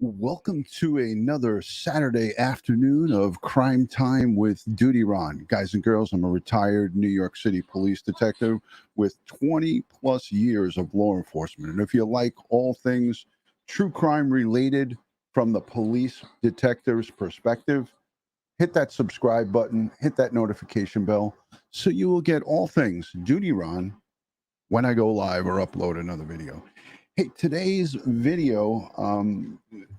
Welcome to another Saturday afternoon of Crime Time with DutyRon. Guys and girls, I'm a retired New York City police detective with 20 plus years of law enforcement. And if you like all things true crime related from the police detective's perspective, hit that subscribe button, hit that notification bell, so you will get all things DutyRon when I go live or upload another video. Hey, today's video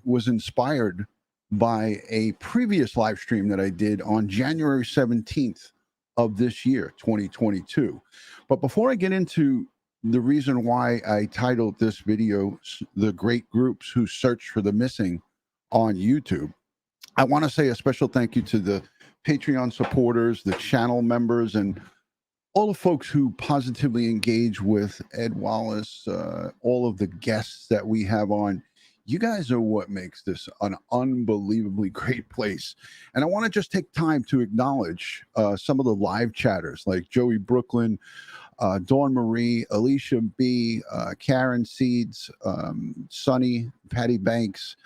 was inspired by a previous live stream that I did on January 17th of this year, 2022. But before I get into the reason why I titled this video, The Great Groups Who Search for the Missing on YouTube, I want to say a special thank you to the Patreon supporters, the channel members, and all the folks who positively engage with Ed Wallace, all of the guests that we have on. You guys are what makes this an unbelievably great place. And I want to just take time to acknowledge some of the live chatters like Joey Brooklyn, Dawn Marie, Alicia B, Karen Seeds, Sunny, Patty Banks.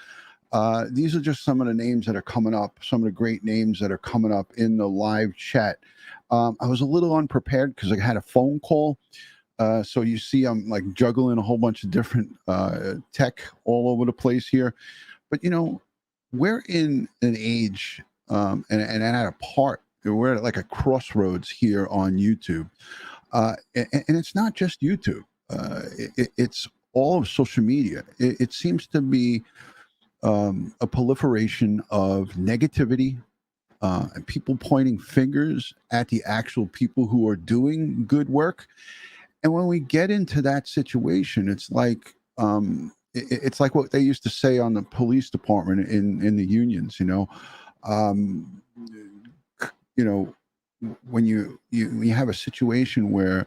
These are just some of the names that are coming up, some of the great names that are coming up in the live chat. I was a little unprepared because I had a phone call. So you see I'm like juggling a whole bunch of different tech all over the place here. But, you know, we're in an age and at a part, we're at like a crossroads here on YouTube. And it's not just YouTube. It's all of social media. It seems to be a proliferation of negativity, and people pointing fingers at the actual people who are doing good work. And when we get into that situation, it's like what they used to say on the police department in the unions. When you have a situation where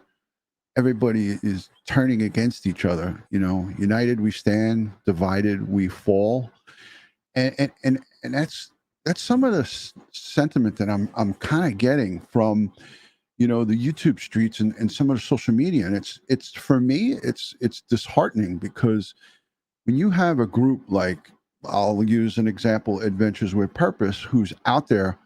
everybody is turning against each other, united we stand, divided we fall, and that's some of the sentiment that I'm kind of getting from, the YouTube streets and some of the social media. And it's for me, it's disheartening, because when you have a group like, I'll use an example, Adventures with Purpose, who's out there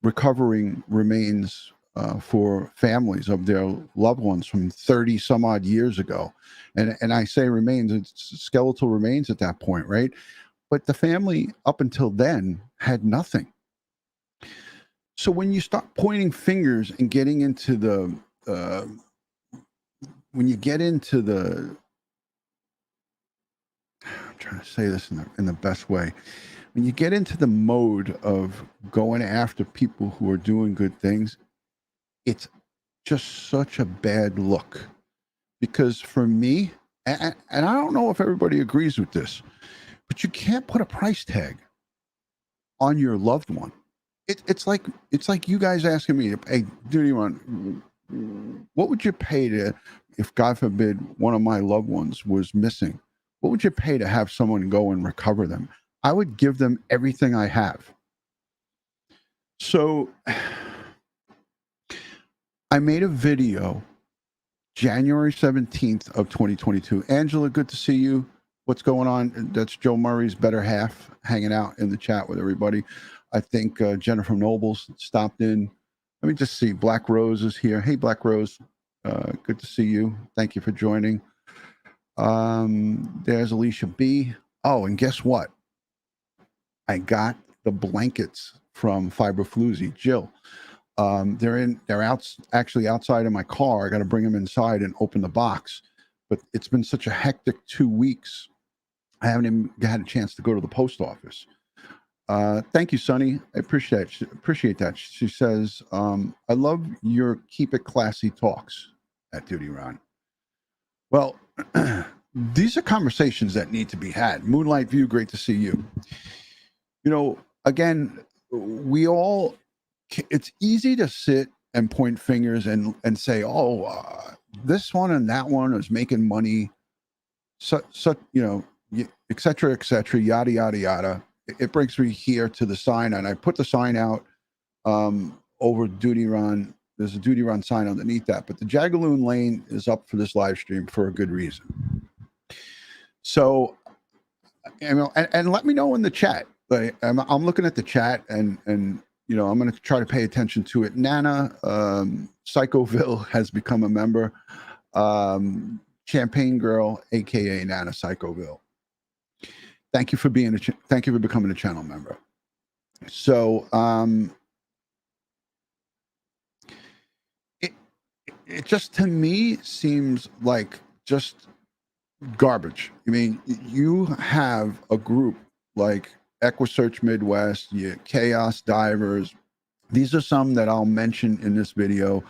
recovering remains for families of their loved ones from 30 some odd years ago. And I say remains, it's skeletal remains at that point, right? But the family up until then had nothing. So when you start pointing fingers and getting into I'm trying to say this in the best way. When you get into the mode of going after people who are doing good things, it's just such a bad look. Because for me, and I don't know if everybody agrees with this, but you can't put a price tag on your loved one. It's like you guys asking me, hey, DutyRon, what would you pay if God forbid one of my loved ones was missing? What would you pay to have someone go and recover them? I would give them everything I have. So I made a video January 17th of 2022. Angela, good to see you. What's going on? That's Joe Murray's better half hanging out in the chat with everybody. I think Jennifer Nobles stopped in. Let me just see. Black Rose is here. Hey, Black Rose. Good to see you. Thank you for joining. There's Alicia B. Oh, and guess what? I got the blankets from Fiberfloozy. Jill. They're actually outside of my car. I got to bring them inside and open the box. But it's been such a hectic 2 weeks. I haven't even had a chance to go to the post office. Thank you, Sunny. I appreciate that. She says, I love your keep it classy talks at DutyRon. Well, these are conversations that need to be had. Moonlight View, great to see you. Again, it's easy to sit and point fingers and say, this one and that one is making money, et cetera, yada, yada, yada. It brings me here to the sign, and I put the sign out over DutyRon. There's a DutyRon sign underneath that, but the Jagaloon Lane is up for this live stream for a good reason. So and let me know in the chat. Like, I'm looking at the chat, and I'm going to try to pay attention to it. Nana Psychoville has become a member. Champagne Girl, aka Nana Psychoville. Thank you for being thank you for becoming a channel member. So it just, to me, seems like just garbage. I mean, you have a group like EquuSearch Midwest, Chaos Divers. These are some that I'll mention in this video.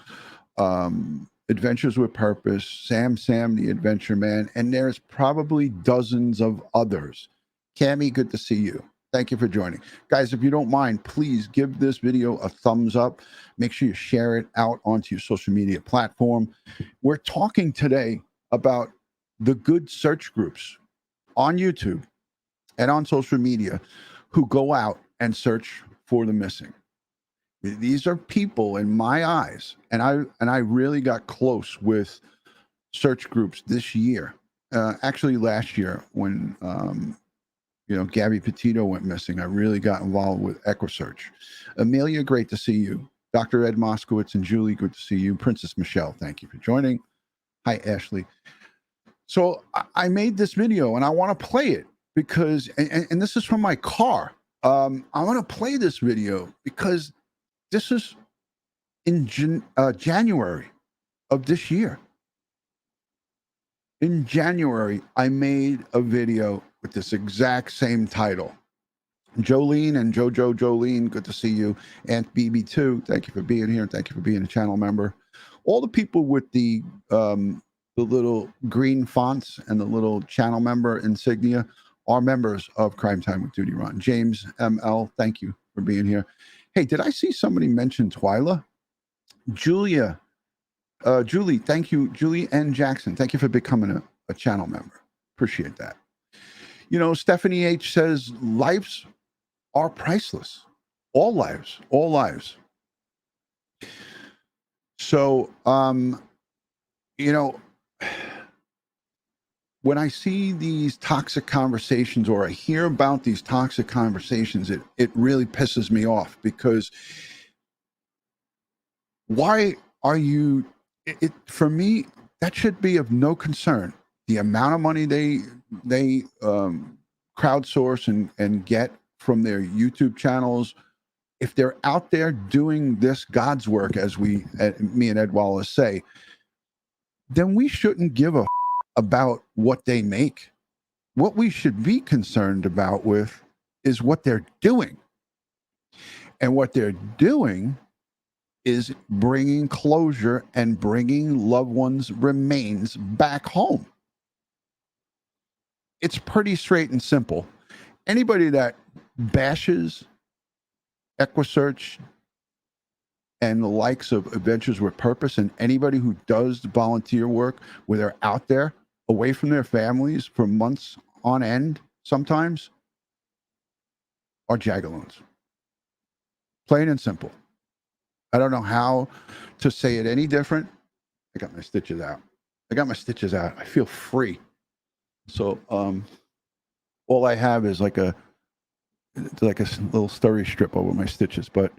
Adventures with Purpose, Sam the Adventure Man, and there's probably dozens of others. Cammie, good to see you. Thank you for joining. Guys, if you don't mind, please give this video a thumbs up. Make sure you share it out onto your social media platform. We're talking today about the good search groups on YouTube and on social media who go out and search for the missing. These are people, in my eyes, and I really got close with search groups this year. Actually, last year when Gabby Petito went missing, I really got involved with EquuSearch. Amelia, great to see you. Dr. Ed Moskowitz and Julie, good to see you. Princess Michelle, thank you for joining. Hi, Ashley. So I made this video, and I want to play it because, and this is from my car. I want to play this video because this is in January of this year. In January, I made a video with this exact same title. Jolene and Jolene, good to see you. Aunt BB2, thank you for being here. Thank you for being a channel member. All the people with the little green fonts and the little channel member insignia are members of Crime Time with DutyRon. James ML, thank you for being here. Hey, did I see somebody mention Twyla? Julie, thank you. Julie N. Jackson, thank you for becoming a channel member. Appreciate that. Stephanie H. says, lives are priceless. All lives, all lives. So, when I see these toxic conversations, or I hear about these toxic conversations, it really pisses me off, because why are you, for me, that should be of no concern. The amount of money they crowdsource and get from their YouTube channels, if they're out there doing this God's work, as me and Ed Wallace say, then we shouldn't give a about what they make. What we should be concerned about with is what they're doing. And what they're doing is bringing closure and bringing loved ones' remains back home. It's pretty straight and simple. Anybody that bashes EquuSearch and the likes of Adventures with Purpose, and anybody who does volunteer work where they're out there away from their families for months on end, sometimes, are jagaloons. Plain and simple. I don't know how to say it any different. I got my stitches out. I feel free. So all I have is like a little steri strip over my stitches, but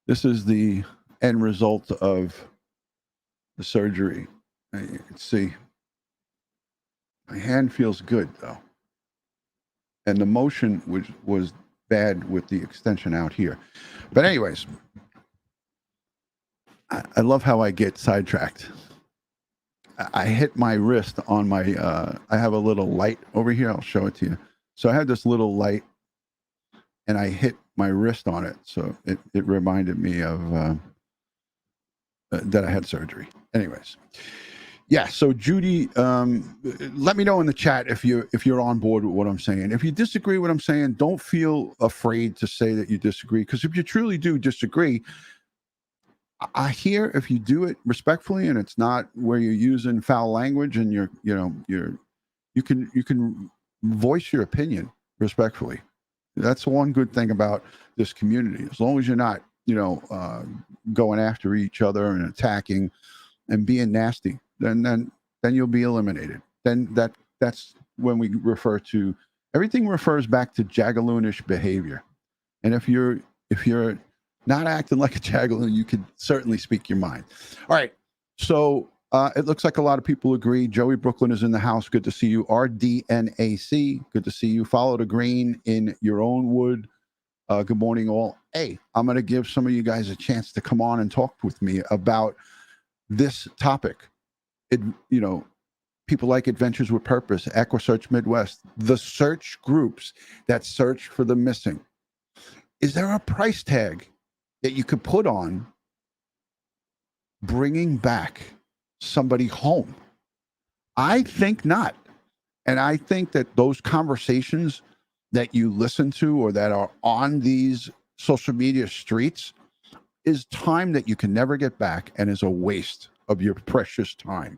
this is the end result of the surgery. You can see my hand feels good, though, and the motion was bad with the extension out here. But anyways, I love how I get sidetracked. I hit my wrist on my I have a little light over here. I'll show it to you. So I have this little light, and I hit my wrist on it, so it reminded me of that I had surgery. Anyways, yeah. So Judy, let me know in the chat if you're on board with what I'm saying. If you disagree with what I'm saying, don't feel afraid to say that you disagree, because if you truly do disagree, I hear if you do it respectfully and it's not where you're using foul language, and you can voice your opinion respectfully. That's one good thing about this community. As long as you're not, going after each other and attacking and being nasty, then you'll be eliminated. Then that's when we refer to Everything refers back to jagaloonish behavior. And if you're not acting like a jagaloon, you could certainly speak your mind. All right. So it looks like a lot of people agree. Joey Brooklyn is in the house. Good to see you. RDNAC. Good to see you. Follow the green in your own wood. Good morning, all. Hey, I'm going to give some of you guys a chance to come on and talk with me about this topic. People like Adventures with Purpose, EquuSearch Midwest, the search groups that search for the missing. Is there a price tag that you could put on bringing back somebody home? I think not. And I think that those conversations that you listen to or that are on these social media streets is time that you can never get back and is a waste of your precious time.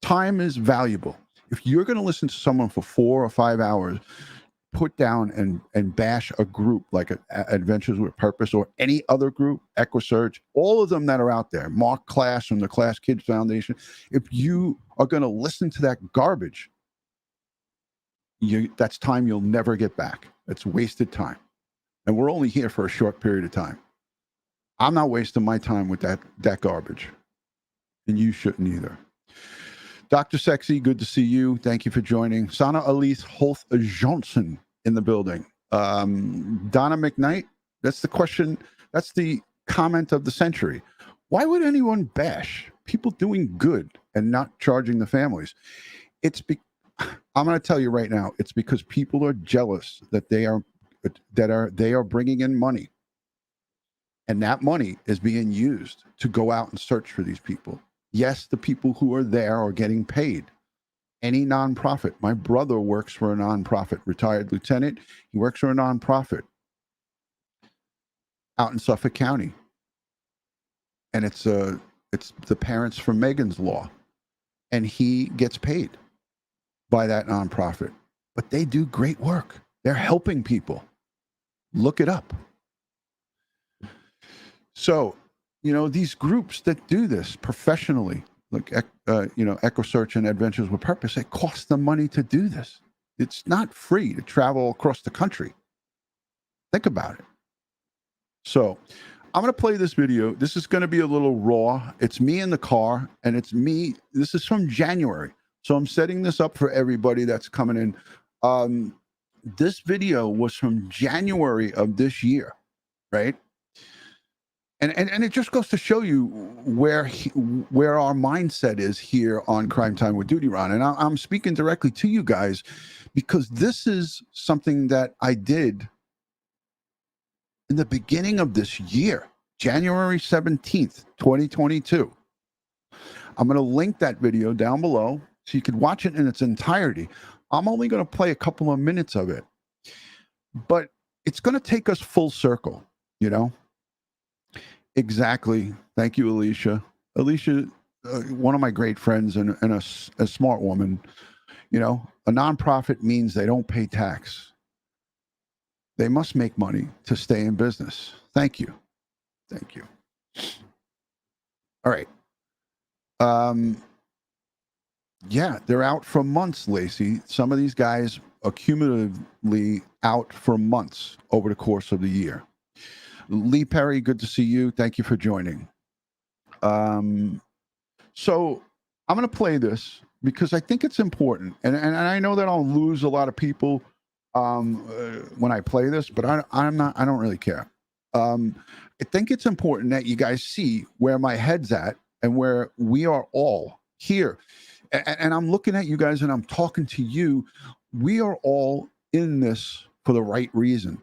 Time is valuable. If you're going to listen to someone for 4 or 5 hours, put down and bash a group like Adventures with Purpose or any other group, EquuSearch, all of them that are out there, Mark Class from the Class Kids Foundation. If you are going to listen to that garbage, that's time you'll never get back. It's wasted time. And we're only here for a short period of time. I'm not wasting my time with that garbage. And you shouldn't either. Dr. Sexy, good to see you. Thank you for joining. Sana Elise Holth Johnson in the building. Donna McKnight, that's the question. That's the comment of the century. Why would anyone bash people doing good and not charging the families? I'm going to tell you right now, it's because people are jealous that they are bringing in money. And that money is being used to go out and search for these people. Yes, the people who are there are getting paid. Any nonprofit. My brother works for a nonprofit, retired lieutenant. He works for a nonprofit out in Suffolk County. And it's the parents from Megan's Law. And he gets paid by that nonprofit. But they do great work. They're helping people. Look it up. So, these groups that do this professionally, like, EquuSearch and Adventures with Purpose, it costs them money to do this. It's not free to travel across the country. Think about it. So I'm going to play this video. This is going to be a little raw. It's me in the car, and it's me. This is from January. So I'm setting this up for everybody that's coming in. This video was from January of this year, right? And it just goes to show you where our mindset is here on Crime Time with DutyRon. And I'm speaking directly to you guys because this is something that I did in the beginning of this year, January 17th, 2022. I'm going to link that video down below so you can watch it in its entirety. I'm only going to play a couple of minutes of it, but it's going to take us full circle, Exactly. Thank you, Alicia. Alicia, one of my great friends and a smart woman. A nonprofit means they don't pay tax. They must make money to stay in business. Thank you. Thank you. All right. Yeah, they're out for months, Lacey. Some of these guys are cumulatively out for months over the course of the year. Lee Perry, good to see you. Thank you for joining. So I'm going to play this because I think it's important. And I know that I'll lose a lot of people when I play this, but I don't really care. I think it's important that you guys see where my head's at and where we are all here. And I'm looking at you guys and I'm talking to you. We are all in this for the right reason.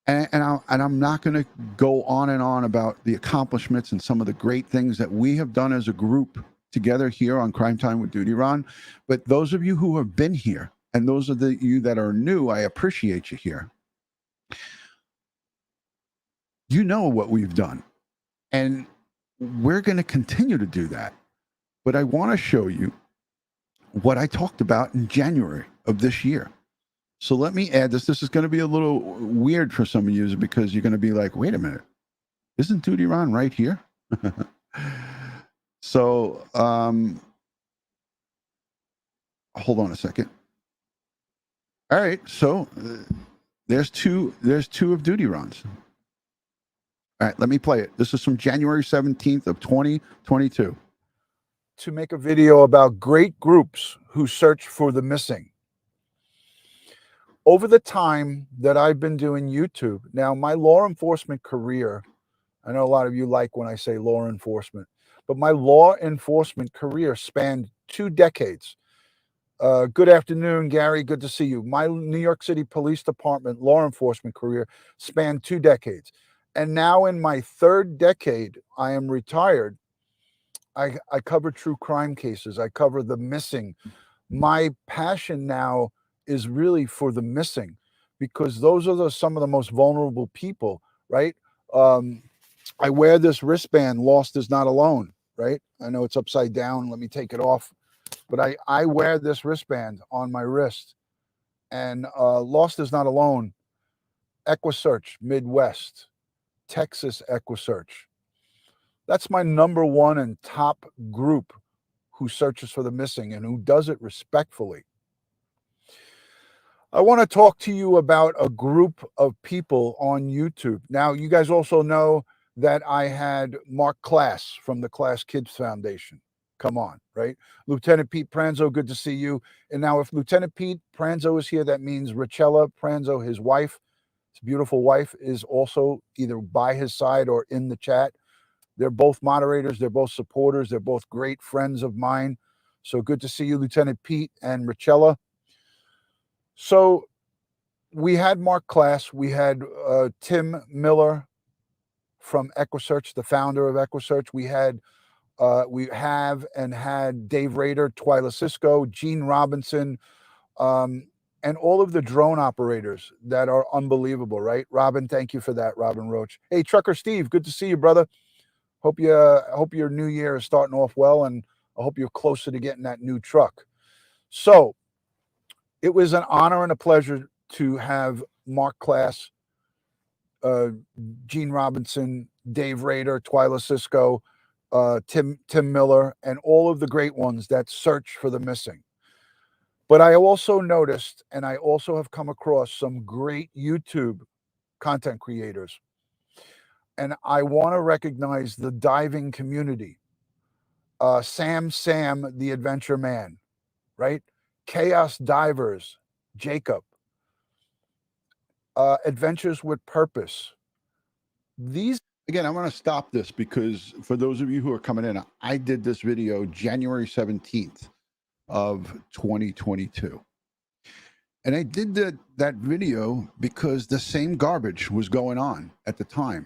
And I'm not going to go on and on about the accomplishments and some of the great things that we have done as a group together here on Crime Time with DutyRon. But those of you who have been here and those of you that are new, I appreciate you here. You know what we've done. And we're going to continue to do that. But I want to show you what I talked about in January of this year. So let me add this. This is going to be a little weird for some of you because you're going to be like, wait a minute, isn't DutyRon right here? So hold on a second. All right, so there's two of DutyRons. All right, let me play it. This is from January 17th of 2022. To make a video about great groups who search for the missing. Over the time that I've been doing YouTube, now my law enforcement career, I know a lot of you like when I say law enforcement, but my law enforcement career spanned 2 decades. Good afternoon, Gary. Good to see you. My New York City Police Department law enforcement career spanned 2 decades. And now in my 3rd decade, I am retired. I cover true crime cases. I cover the missing. My passion now is really for the missing, because those are some of the most vulnerable people, right? I wear this wristband, Lost is Not Alone, right? I know it's upside down. Let me take it off. But I wear this wristband on my wrist, and Lost is Not Alone, EquuSearch, Midwest, Texas EquuSearch. That's my #1 and top group who searches for the missing and who does it respectfully. I want to talk to you about a group of people on YouTube. Now, you guys also know that I had Mark Klass from the Klass Kids Foundation come on, right? Lieutenant Pete Pranzo, good to see you. And now if Lieutenant Pete Pranzo is here, that means Richella Pranzo, his wife, his beautiful wife, is also either by his side or in the chat. They're both moderators. They're both supporters. They're both great friends of mine. So good to see you, Lieutenant Pete and Richella. So we had Mark Klass. We had Tim Miller from EquuSearch, the founder of EquuSearch. We have and had Dave Rader, Twyla Cisco, Gene Robinson, and all of the drone operators that are unbelievable, right? Robin, thank you for that, Robin Roach. Hey, Trucker Steve, good to see you, brother. Hope your new year is starting off well, and I hope you're closer to getting that new truck. So it was an honor and a pleasure to have Mark Klass, Gene Robinson, Dave Rader, Twyla Cisco, Tim Miller, and all of the great ones that search for the missing. But I also noticed, and I also have come across some great YouTube content creators. And I want to recognize the diving community. Sam, the Adventure Man, right? Chaos Divers, Jacob. Adventures with Purpose. These, again, I want to stop this because for those of you who are coming in, I did this video January 17th of 2022. And I did that video because the same garbage was going on at the time.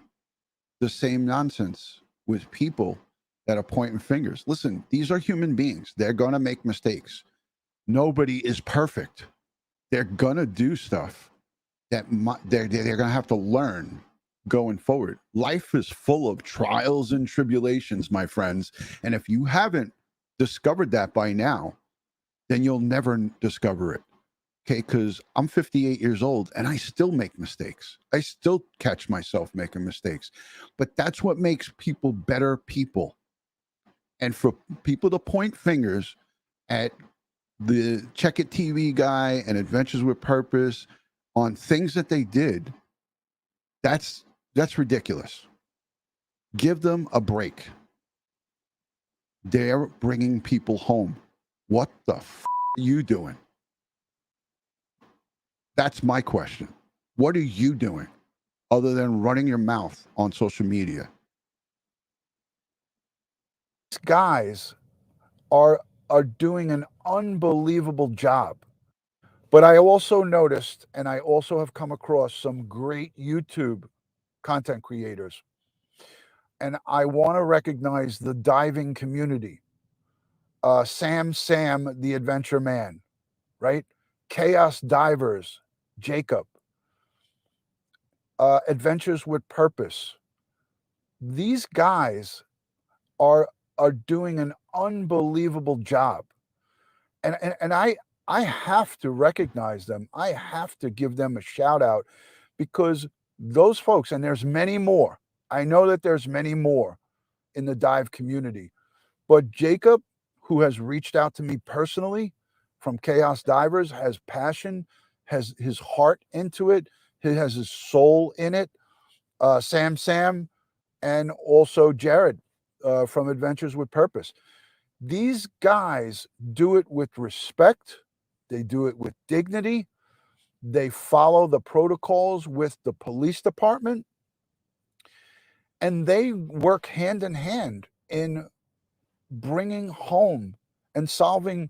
The same nonsense with people that are pointing fingers. Listen, these are human beings. They're going to make mistakes. Nobody is perfect. They're going to do stuff that they're going to have to learn going forward. Life is full of trials and tribulations, my friends. And if you haven't discovered that by now, then you'll never discover it. Okay, because I'm 58 years old and I still make mistakes. I still catch myself making mistakes. But that's what makes people better people. And for people to point fingers at the Checkit TV guy and Adventures with Purpose on things that they did, that's ridiculous. Give them a break. They're bringing people home. What the f are you doing? That's my question. What are you doing other than running your mouth on social media? These guys are doing an unbelievable job. But I also noticed, and I also have come across some great YouTube content creators. And I want to recognize the diving community. Sam, the Adventure Man, right? Chaos Divers, Jacob. Adventures with Purpose. These guys are doing an unbelievable job. And I have to recognize them. I have to give them a shout out, because those folks, and there's many more. I know that there's many more in the dive community, but Jacob, who has reached out to me personally from Chaos Divers, has passion, has his heart into it. He has his soul in it. Sam, and also Jared from Adventures with Purpose. These guys do it with respect. They do it with dignity. They follow the protocols with the police department. And they work hand in hand in bringing home and solving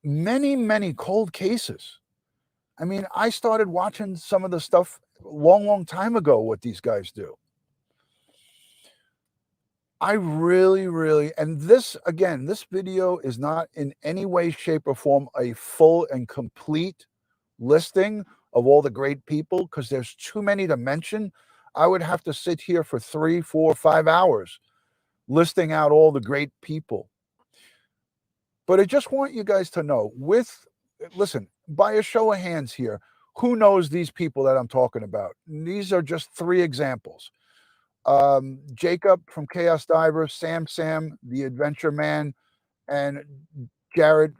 many, many cold cases. I mean, I started watching some of the stuff a long time ago, what these guys do. I really, and this, again, this video is not in any way, shape, or form a full and complete listing of all the great people, because there's too many to mention. I would have to sit here for 3, 4, 5 hours listing out all the great people. But I just want you guys to know, listen, by a show of hands here, who knows these people that I'm talking about? These are just 3 examples. Jacob from Chaos Divers, Sam, the Adventure Man, and Jared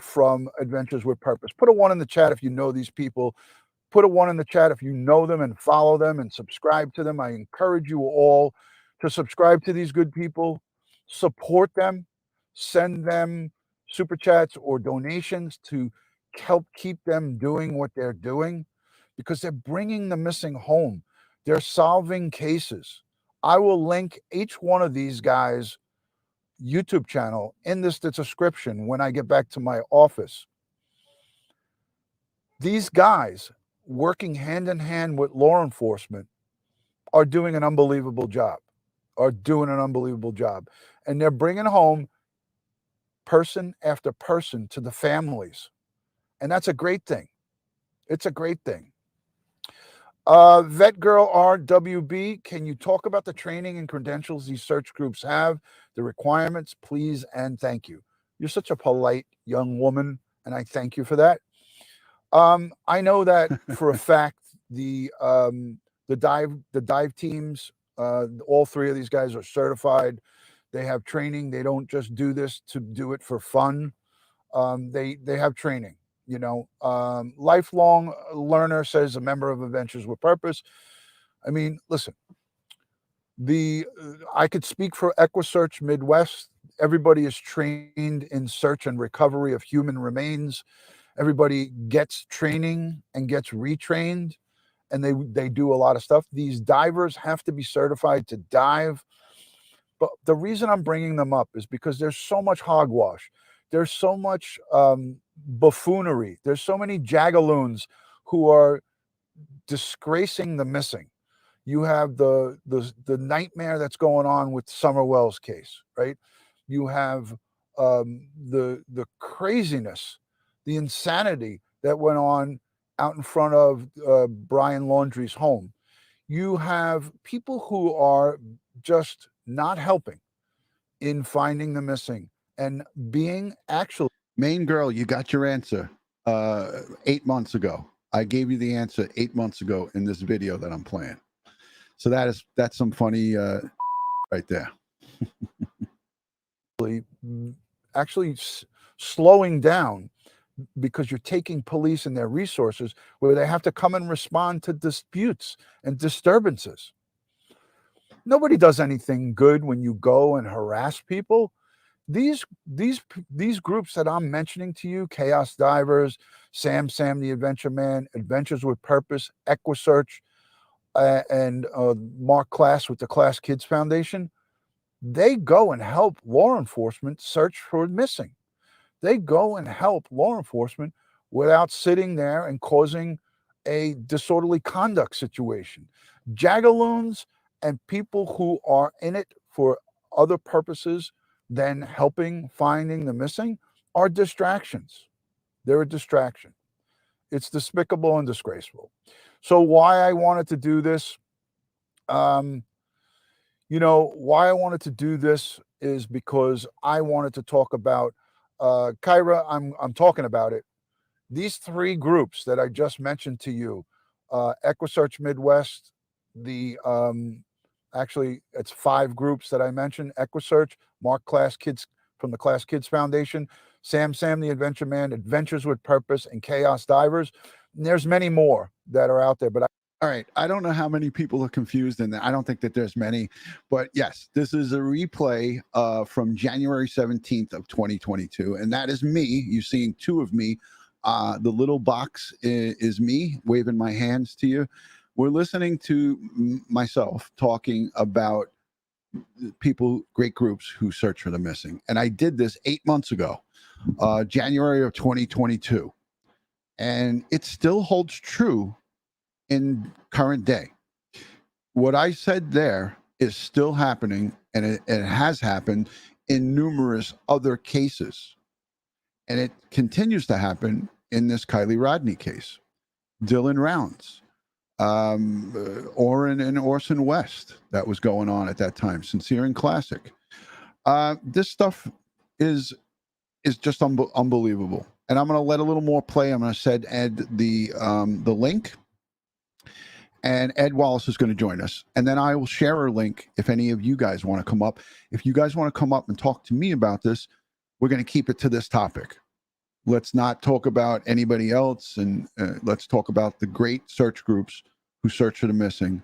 from Adventures with Purpose. Put a 1 in the chat if you know these people. Put a 1 in the chat if you know them and follow them and subscribe to them. I encourage you all to subscribe to these good people, support them, send them super chats or donations to help keep them doing what they're doing, because they're bringing the missing home. They're solving cases. I will link each one of these guys' YouTube channel in the description when I get back to my office. These guys, working hand in hand with law enforcement, are doing an unbelievable job, And they're bringing home person after person to the families. And that's a great thing. It's a great thing. Vet Girl RWB, can you talk about the training and credentials these search groups have, the requirements, please and thank you. You're such a polite young woman, and I thank you for that. I know that for a fact the dive teams, all 3 of these guys are certified. They have training. They don't just do this to do it for fun. They have training. You know, lifelong learner, says a member of Adventures with Purpose. I mean, listen, I could speak for EquuSearch Midwest. Everybody is trained in search and recovery of human remains. Everybody gets training and gets retrained, and they do a lot of stuff. These divers have to be certified to dive. But the reason I'm bringing them up is because there's so much hogwash. There's so much buffoonery. There's so many jagaloons who are disgracing the missing. You have the nightmare that's going on with Summer Wells case, right? You have the craziness, the insanity that went on out in front of Brian Laundrie's home. You have people who are just not helping in finding the missing and being actually. Main girl, you got your answer 8 months ago. I gave you the answer 8 months ago in this video that I'm playing. So that's some funny right there. Actually slowing down, because you're taking police and their resources where they have to come and respond to disputes and disturbances. Nobody does anything good when you go and harass people. These groups that I'm mentioning to you, Chaos Divers, Sam the Adventure Man, Adventures with Purpose, EquuSearch, and Mark Class with the Class Kids Foundation, they go and help law enforcement search for missing. They go and help law enforcement without sitting there and causing a disorderly conduct situation. Jagaloons and people who are in it for other purposes than helping finding the missing are distractions. They're a distraction. It's despicable and disgraceful. So why I wanted to do this, why I wanted to do this is because I wanted to talk about Kyra. I'm talking about it. These 3 groups that I just mentioned to you, EquuSearch Midwest, actually it's 5 groups that I mentioned: EquuSearch, Mark Class Kids from the Class Kids Foundation, Sam the Adventure Man, Adventures with Purpose, and Chaos Divers. And there's many more that are out there, but all right, I don't know how many people are confused, and I don't think that there's many, but yes, this is a replay from January 17th of 2022, and that is me. You're seeing two of me. The little box is me waving my hands to you. We're listening to myself talking about people, great groups who search for the missing, and I did this 8 months ago, January of 2022, and it still holds true in current day. What I said there is still happening, and it has happened in numerous other cases. And it continues to happen in this Kiely Rodni case. Dylan Rounds, Orrin and Orson West, that was going on at that time, Sincere and Classic. This stuff is just unbelievable. And I'm going to let a little more play. I'm going to send Ed the link. And Ed Wallace is going to join us. And then I will share a link if any of you guys want to come up. If you guys want to come up and talk to me about this, we're going to keep it to this topic. Let's not talk about anybody else, and let's talk about the great search groups who search for the missing.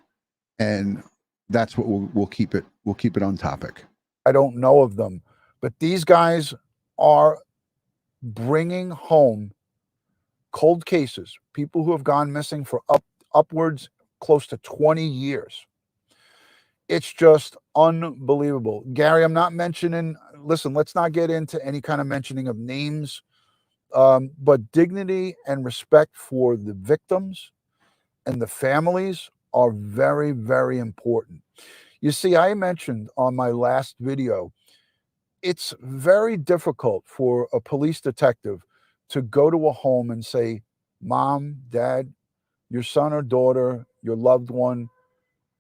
And that's what we'll keep it. We'll keep it on topic. I don't know of them, but these guys are bringing home cold cases, people who have gone missing for upwards close to 20 years. It's just unbelievable. Gary, I'm not mentioning, listen, let's not get into any kind of mentioning of names, but dignity and respect for the victims and the families are very, very important. You see, I mentioned on my last video, it's very difficult for a police detective to go to a home and say, Mom, Dad, your son or daughter, your loved one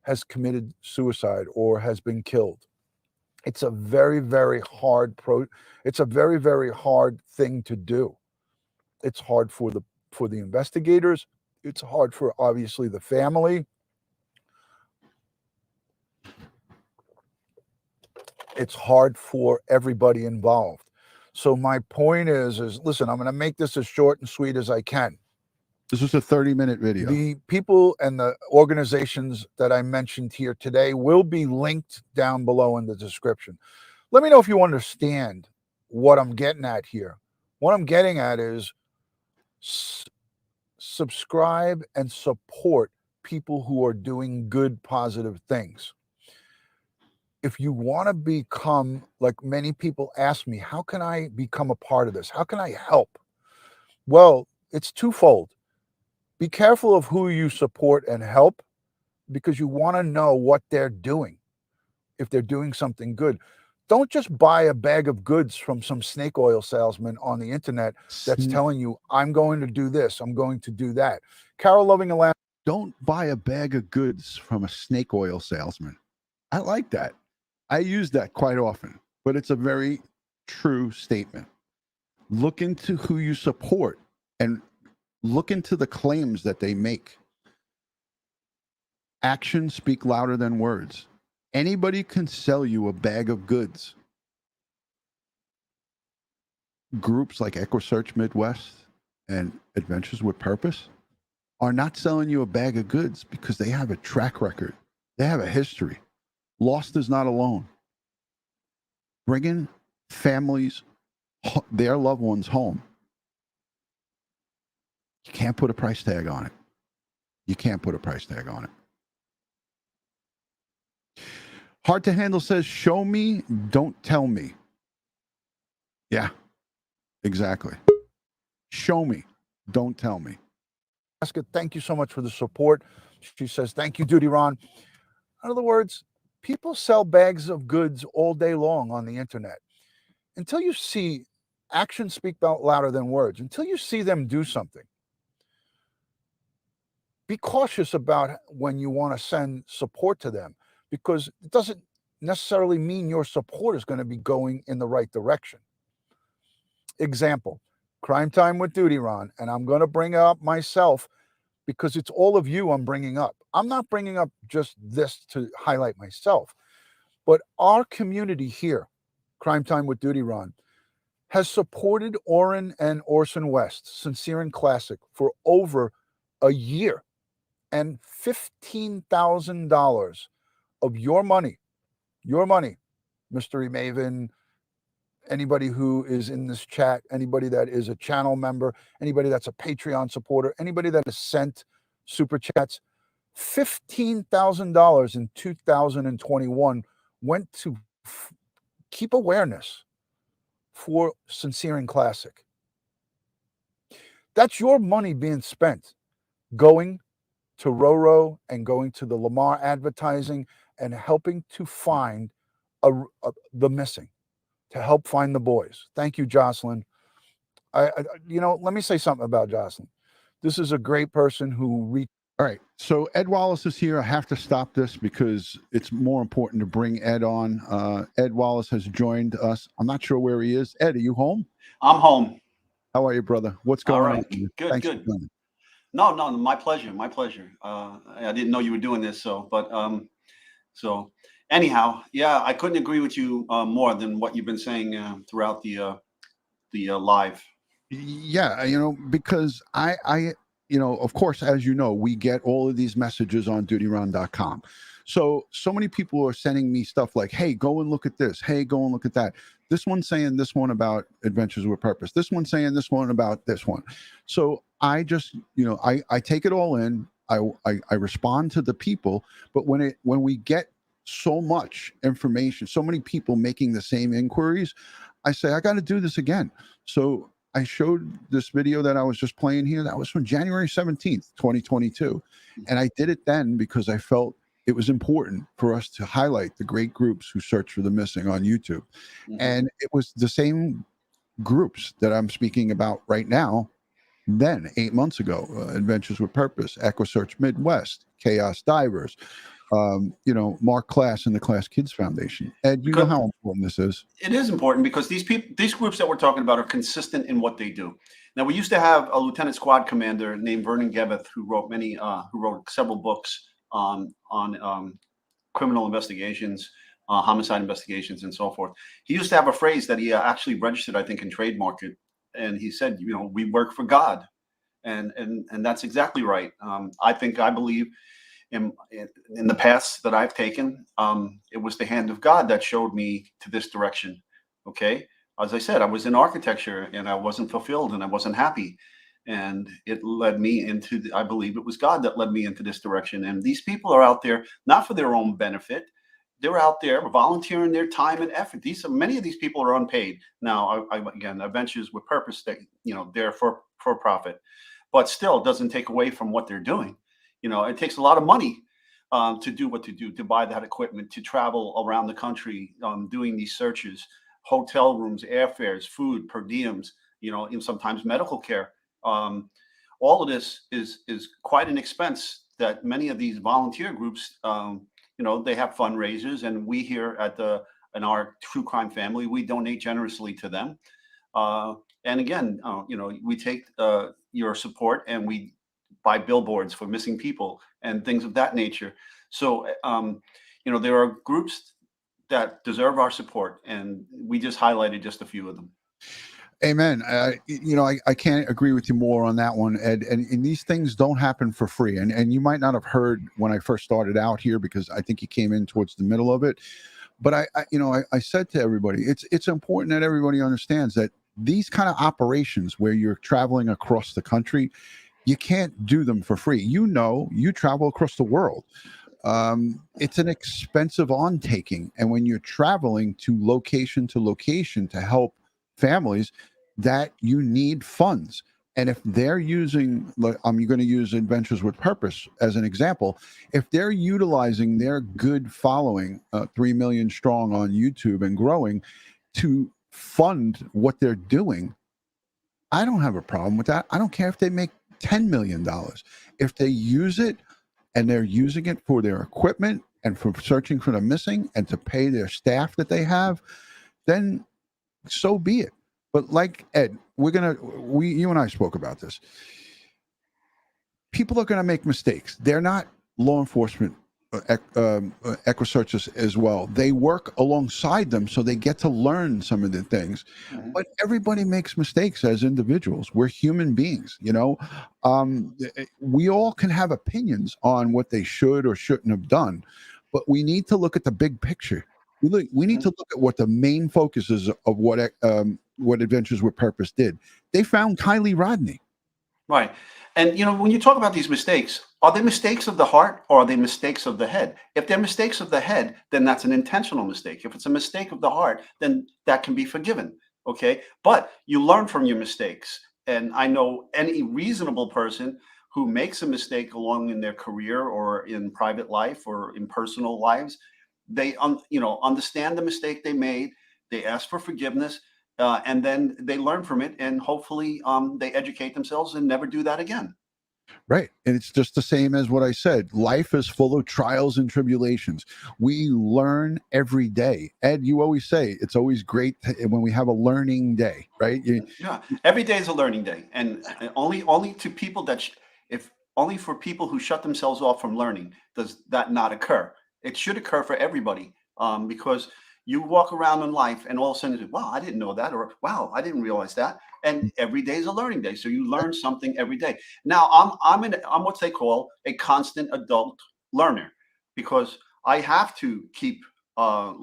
has committed suicide or has been killed. It's a very, very hard it's a very, very hard thing to do. It's hard for the investigators. It's hard for obviously the family. It's hard for everybody involved. So my point is listen, I'm going to make this as short and sweet as I can. This was a 30-minute video. The people and the organizations that I mentioned here today will be linked down below in the description. Let me know if you understand what I'm getting at here. What I'm getting at is subscribe and support people who are doing good, positive things. If you want to become, like many people ask me, how can I become a part of this? How can I help? Well, it's twofold. Be careful of who you support and help, because you want to know what they're doing, if they're doing something good. Don't just buy a bag of goods from some snake oil salesman on the internet that's telling you, I'm going to do this, I'm going to do that. Carol Loving Alaska. Don't buy a bag of goods from a snake oil salesman. I like that. I use that quite often, but it's a very true statement. Look into who you support and look into the claims that they make. Actions speak louder than words. Anybody can sell you a bag of goods. Groups like EquuSearch Midwest and Adventures with Purpose are not selling you a bag of goods because they have a track record. They have a history. Lost is not alone. Bringing families, their loved ones home. You can't put a price tag on it. You can't put a price tag on it. Hard to Handle says, show me, don't tell me. Yeah, exactly. Show me, don't tell me. Thank you so much for the support. She says, thank you, DutyRon. In other words, people sell bags of goods all day long on the internet. Until you see actions speak louder than words, until you see them do something, be cautious about when you want to send support to them, because it doesn't necessarily mean your support is going to be going in the right direction. Example, Crime Time with DutyRon, and I'm going to bring up myself because it's all of you I'm bringing up. I'm not bringing up just this to highlight myself, but our community here, Crime Time with DutyRon, has supported Orrin and Orson West, Sincere and Classic, for over a year, and $15,000 of your money, Mystery Maven, anybody who is in this chat, anybody that is a channel member, anybody that's a Patreon supporter, anybody that has sent super chats, $15,000 in 2021 went to keep awareness for Sincere and Classic. That's your money being spent going to Roro and going to the Lamar advertising and helping to find the missing, to help find the boys. Thank you, Jocelyn. Let me say something about Jocelyn. This is a great person who All right. So Ed Wallace is here. I have to stop this because it's more important to bring Ed on. Ed Wallace has joined us. I'm not sure where he is. Ed, are you home? I'm home. How are you, brother? What's going on? Good, Thanks good. for coming. No, my pleasure. I didn't know you were doing this, so anyhow, yeah, I couldn't agree with you more than what you've been saying throughout the live. Yeah, because I of course, as you know, we get all of these messages on DutyRon.com. So many people are sending me stuff like, hey, go and look at this. Hey, go and look at that. This one's saying this one about Adventures with Purpose. This one's saying this one about this one. So I just, I take it all in. I respond to the people, but when we get so much information, so many people making the same inquiries, I say, I got to do this again. So I showed this video that I was just playing here. That was from January 17th, 2022. And I did it then because I felt it was important for us to highlight the great groups who search for the missing on YouTube. Mm-hmm. And it was the same groups that I'm speaking about right now. Then 8 months ago, Adventures with Purpose, EquuSearch Midwest, Chaos Divers, Mark Class and the Class Kids Foundation. Ed, you know how important this is. It is important because these groups that we're talking about are consistent in what they do. Now, we used to have a lieutenant squad commander named Vernon Gebeth who wrote several books on criminal investigations, homicide investigations, and so forth. He used to have a phrase that he actually registered, I think, and trademarked it, and he said, we work for God, and that's exactly right. I believe. In the paths that I've taken, it was the hand of God that showed me to this direction. Okay, as I said, I was in architecture and I wasn't fulfilled and I wasn't happy, and it led me into. I believe it was God that led me into this direction. And these people are out there not for their own benefit; they're out there volunteering their time and effort. Many of these people are unpaid. Now, again, Adventures with Purpose, they're for profit, but still doesn't take away from what they're doing. It takes a lot of money to do what to do, to buy that equipment, to travel around the country doing these searches, hotel rooms, airfares, food, per diems, even sometimes medical care. All of this is quite an expense that many of these volunteer groups, they have fundraisers, and we here in our true crime family, we donate generously to them. And again, we take your support and we buy billboards for missing people and things of that nature. So, there are groups that deserve our support, and we just highlighted just a few of them. Amen. I can't agree with you more on that one, Ed. And these things don't happen for free. And you might not have heard when I first started out here, because I think you came in towards the middle of it. But I said to everybody, it's important that everybody understands that these kind of operations where you're traveling across the country, you can't do them for free. You travel across the world. It's an expensive undertaking. And when you're traveling to location to help families, that you need funds. And if they're using, I'm going to use Adventures with Purpose as an example. If they're utilizing their good following, 3 million strong on YouTube and growing, to fund what they're doing, I don't have a problem with that. I don't care if they make $10 million. If they use it and they're using it for their equipment and for searching for the missing and to pay their staff that they have, then so be it. But like Ed, you and I spoke about this. People are going to make mistakes. They're not law enforcement EquuSearch as well. They work alongside them, so they get to learn some of the things. Mhm. But everybody makes mistakes as individuals. We're human beings, you know. We all can have opinions on what they should or shouldn't have done, but we need to look at the big picture. We need to look at what the main focus is of what Adventures with Purpose did. They found Kiely Rodni. Right. And when you talk about these mistakes, are they mistakes of the heart or are they mistakes of the head? If they're mistakes of the head, then that's an intentional mistake. If it's a mistake of the heart, then that can be forgiven. Okay. But you learn from your mistakes. And I know any reasonable person who makes a mistake along in their career or in private life or in personal lives, they understand the mistake they made. They ask for forgiveness, and then they learn from it, and hopefully they educate themselves and never do that again. Right. And it's just the same as what I said. Life is full of trials and tribulations. We learn every day. Ed, you always say it's always great when we have a learning day, right? Yeah, every day is a learning day, and only to people if only for people who shut themselves off from learning does that not occur. It should occur for everybody, because you walk around in life and all of a sudden, wow, I didn't know that, or wow, I didn't realize that. And every day is a learning day, so you learn something every day. Now, I'm what they call a constant adult learner, because I have to keep uh,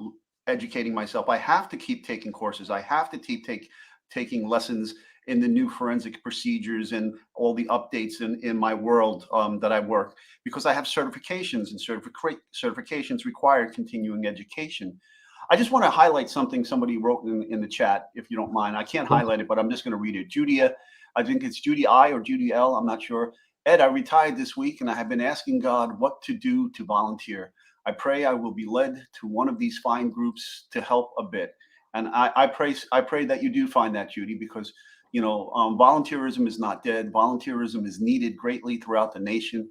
educating myself. I have to keep taking courses. I have to keep taking lessons in the new forensic procedures and all the updates in my world that I work, because I have certifications, and certifications require continuing education. I just want to highlight something somebody wrote in the chat, if you don't mind. I can't highlight it, but I'm just going to read it. I think it's Judy I or Judy L. I'm not sure. Ed, I retired this week and I have been asking God what to do to volunteer. I pray I will be led to one of these fine groups to help a bit. And I pray that you do find that, Judy, because volunteerism is not dead. Volunteerism is needed greatly throughout the nation,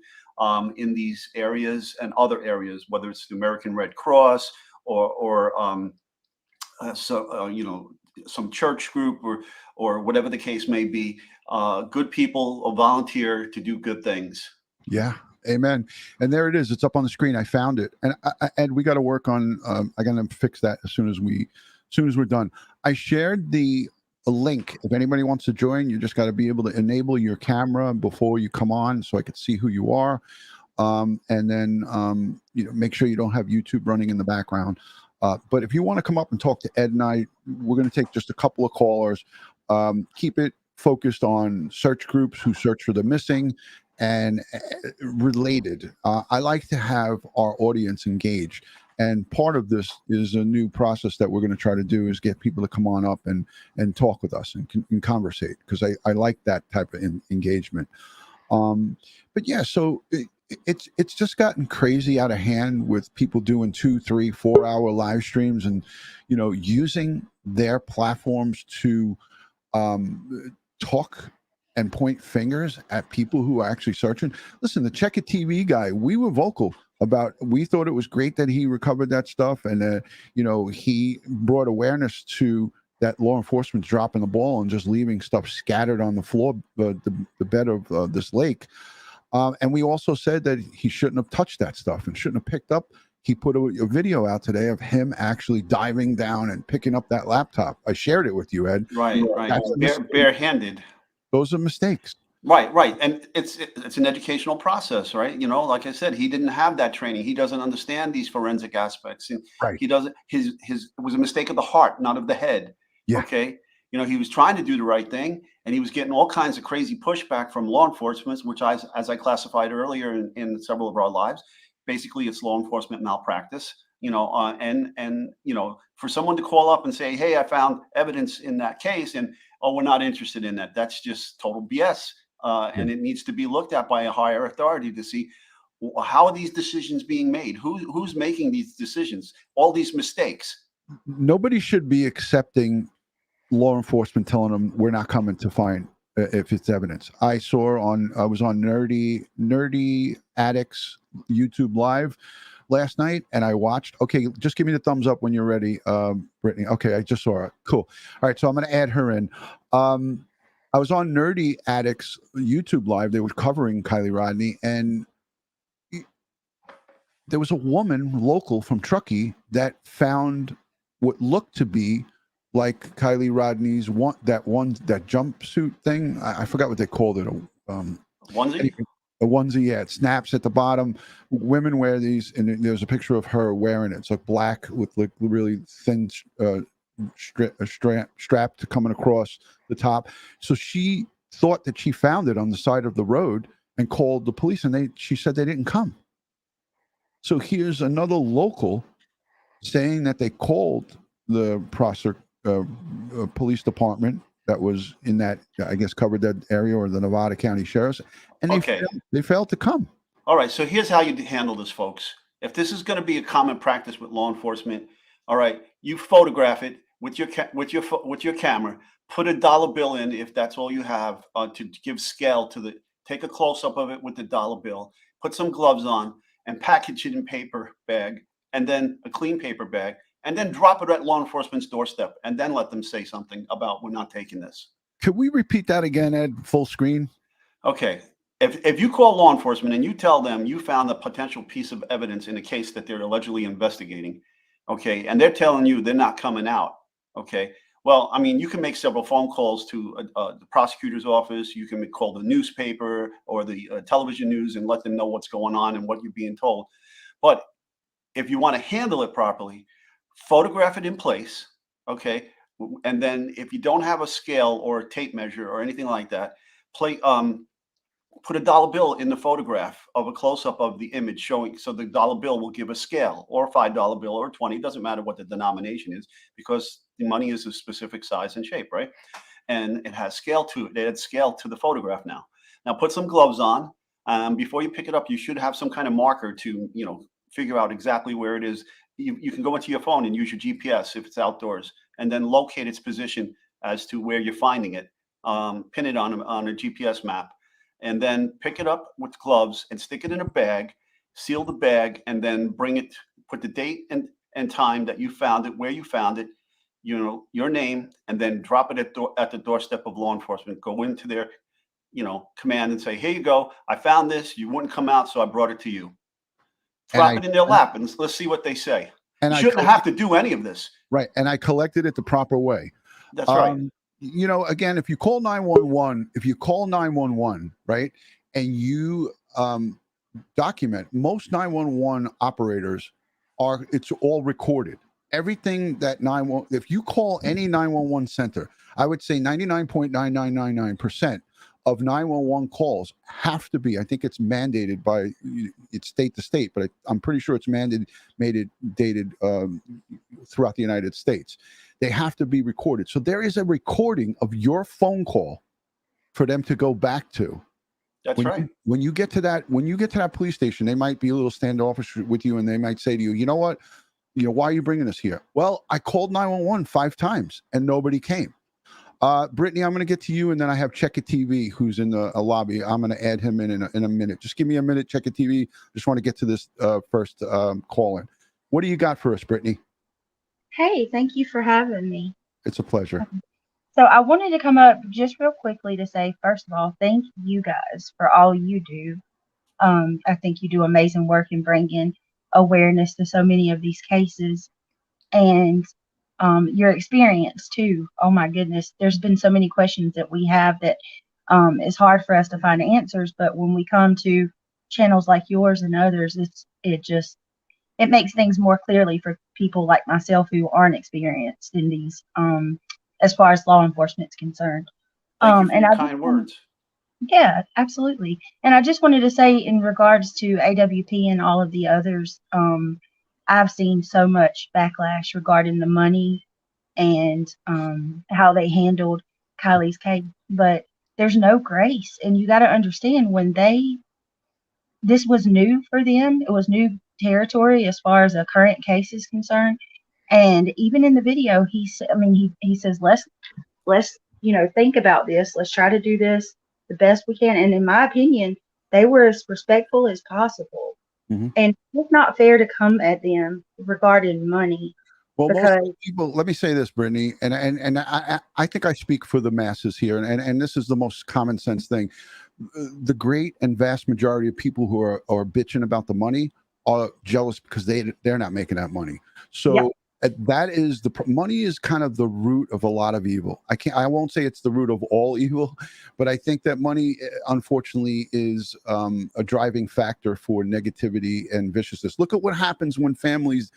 in these areas and other areas, whether it's the American Red Cross or some church group or whatever the case may be. Good people will volunteer to do good things. Yeah. Amen. And there it is. It's up on the screen. I found it. And we got to work on, I got to fix that as soon as we're done. I shared a link. If anybody wants to join, you just got to be able to enable your camera before you come on so I could see who you are. And then, make sure you don't have YouTube running in the background. But if you want to come up and talk to Ed and I, we're going to take just a couple of callers. Keep it focused on search groups who search for the missing and related. I like to have our audience engaged. And part of this is a new process that we're going to try to do is get people to come on up and talk with us and conversate, because I like that type of engagement. But yeah, so it's just gotten crazy out of hand with people doing 2, 3, 4 hour live streams and using their platforms to talk and point fingers at people who are actually searching. Listen, the Checkit TV guy, we were vocal about, we thought it was great that he recovered that stuff, and he brought awareness to that law enforcement's dropping the ball and just leaving stuff scattered on the floor, the bed of this lake. And we also said that he shouldn't have touched that stuff and shouldn't have picked up. He put a video out today of him actually diving down and picking up that laptop. I shared it with you, Ed. Right. Barehanded. Those are mistakes. Right. And it's an educational process, right? Like I said, he didn't have that training. He doesn't understand these forensic aspects. And Right. he doesn't, it was a mistake of the heart, not of the head. Yeah. Okay. He was trying to do the right thing, and he was getting all kinds of crazy pushback from law enforcement, which as I classified earlier in several of our lives, basically it's law enforcement malpractice. For someone to call up and say, "Hey, I found evidence in that case," and "Oh, we're not interested in that," that's just total BS. And it needs to be looked at by a higher authority to see how are these decisions being made? Who's making these decisions? All these mistakes. Nobody should be accepting law enforcement telling them we're not coming to find if it's evidence. I was on Nerdy Addicts YouTube Live last night, and I watched. Okay, just give me the thumbs up when you're ready, Brittany. Okay, I just saw it. Cool. All right, so I'm going to add her in. I was on Nerdy Addicts YouTube Live. They were covering Kiely Rodni, and there was a woman local from Truckee that found what looked to be like Kiely Rodni's that jumpsuit thing. I forgot what they called it. Onesie? A onesie, yeah. It snaps at the bottom. Women wear these, and there's a picture of her wearing it. It's like black with like really thin strap coming across the top. So she thought that she found it on the side of the road and called the police, and she said they didn't come. So here's another local saying that they called the police department that was in that, I guess, covered that area, or the Nevada County Sheriff's, and they failed to come. All right. So here's how you handle this, folks. If this is going to be a common practice with law enforcement, all right, you photograph it with your camera. Put a dollar bill in if that's all you have to give scale to take a close up of it with the dollar bill. Put some gloves on and package it in paper bag, and then a clean paper bag, and then drop it at law enforcement's doorstep, and then let them say something about, we're not taking this. Could we repeat that again, Ed? Full screen? Okay. If you call law enforcement and you tell them you found a potential piece of evidence in a case that they're allegedly investigating, okay, and they're telling you they're not coming out, okay, well, I mean, you can make several phone calls to the prosecutor's office. You can call the newspaper or the television news and let them know what's going on and what you're being told. But if you want to handle it properly, photograph it in place, okay? And then if you don't have a scale or a tape measure or anything like that, put a dollar bill in the photograph of a close-up of the image showing, so the dollar bill will give a scale, or a $5 bill or 20, doesn't matter what the denomination is, because the money is a specific size and shape, right? And it has scale to it. It adds scale to the photograph now. Now put some gloves on. Before you pick it up, you should have some kind of marker to, figure out exactly where it is. You can go into your phone and use your GPS if it's outdoors, and then locate its position as to where you're finding it. Pin it on a GPS map, and then pick it up with gloves and stick it in a bag, seal the bag, and then put the date and time that you found it, where you found it, your name, and then drop it at the doorstep of law enforcement. Go into their, command and say, here you go. I found this. You wouldn't come out, so I brought it to you. Drop it in their lap and let's see what they say. And you shouldn't have to do any of this. Right. And I collected it the proper way. That's right. Again, if you call 911, right, and you document, most 911 operators it's all recorded. Everything that if you call any 911 center, I would say 99.9999% of 911 calls have to be, I think it's mandated by, it's state to state, but I'm pretty sure it's dated throughout the United States. They have to be recorded. So there is a recording of your phone call for them to go back to. That's right. When you get to that police station, they might be a little standoffish with you, and they might say to you, you know what? Why are you bringing us here? Well, I called 911 5 times and nobody came. Brittany, I'm going to get to you, and then I have Checkit TV, who's in the lobby. I'm going to add him in a minute. Just give me a minute, Checkit TV. Just want to get to this first call in. What do you got for us, Brittany? Hey, thank you for having me. It's a pleasure. So I wanted to come up just real quickly to say, first of all, thank you guys for all you do. I think you do amazing work in bringing awareness to so many of these cases, and your experience too. Oh my goodness, there's been so many questions that we have that it's hard for us to find answers, but when we come to channels like yours and others, it makes things more clearly for people like myself who aren't experienced in these as far as law enforcement is concerned. Thank you for your kind words. Yeah, absolutely. And I just wanted to say, in regards to AWP and all of the others, I've seen so much backlash regarding the money and how they handled Kiely's case, but there's no grace. And you got to understand, this was new for them. It was new territory as far as a current case is concerned. And even in the video, he says, let's think about this. Let's try to do this the best we can. And in my opinion, they were as respectful as possible. Mm-hmm. And it's not fair to come at them regarding money. Well, most people, let me say this, Brittany, and I think I speak for the masses here, and this is the most common sense thing. The great and vast majority of people who are bitching about the money are jealous because they're not making that money. So Yep. that is money is kind of the root of a lot of evil. I won't say it's the root of all evil, but I think that money, unfortunately, is a driving factor for negativity and viciousness. Look at what happens when families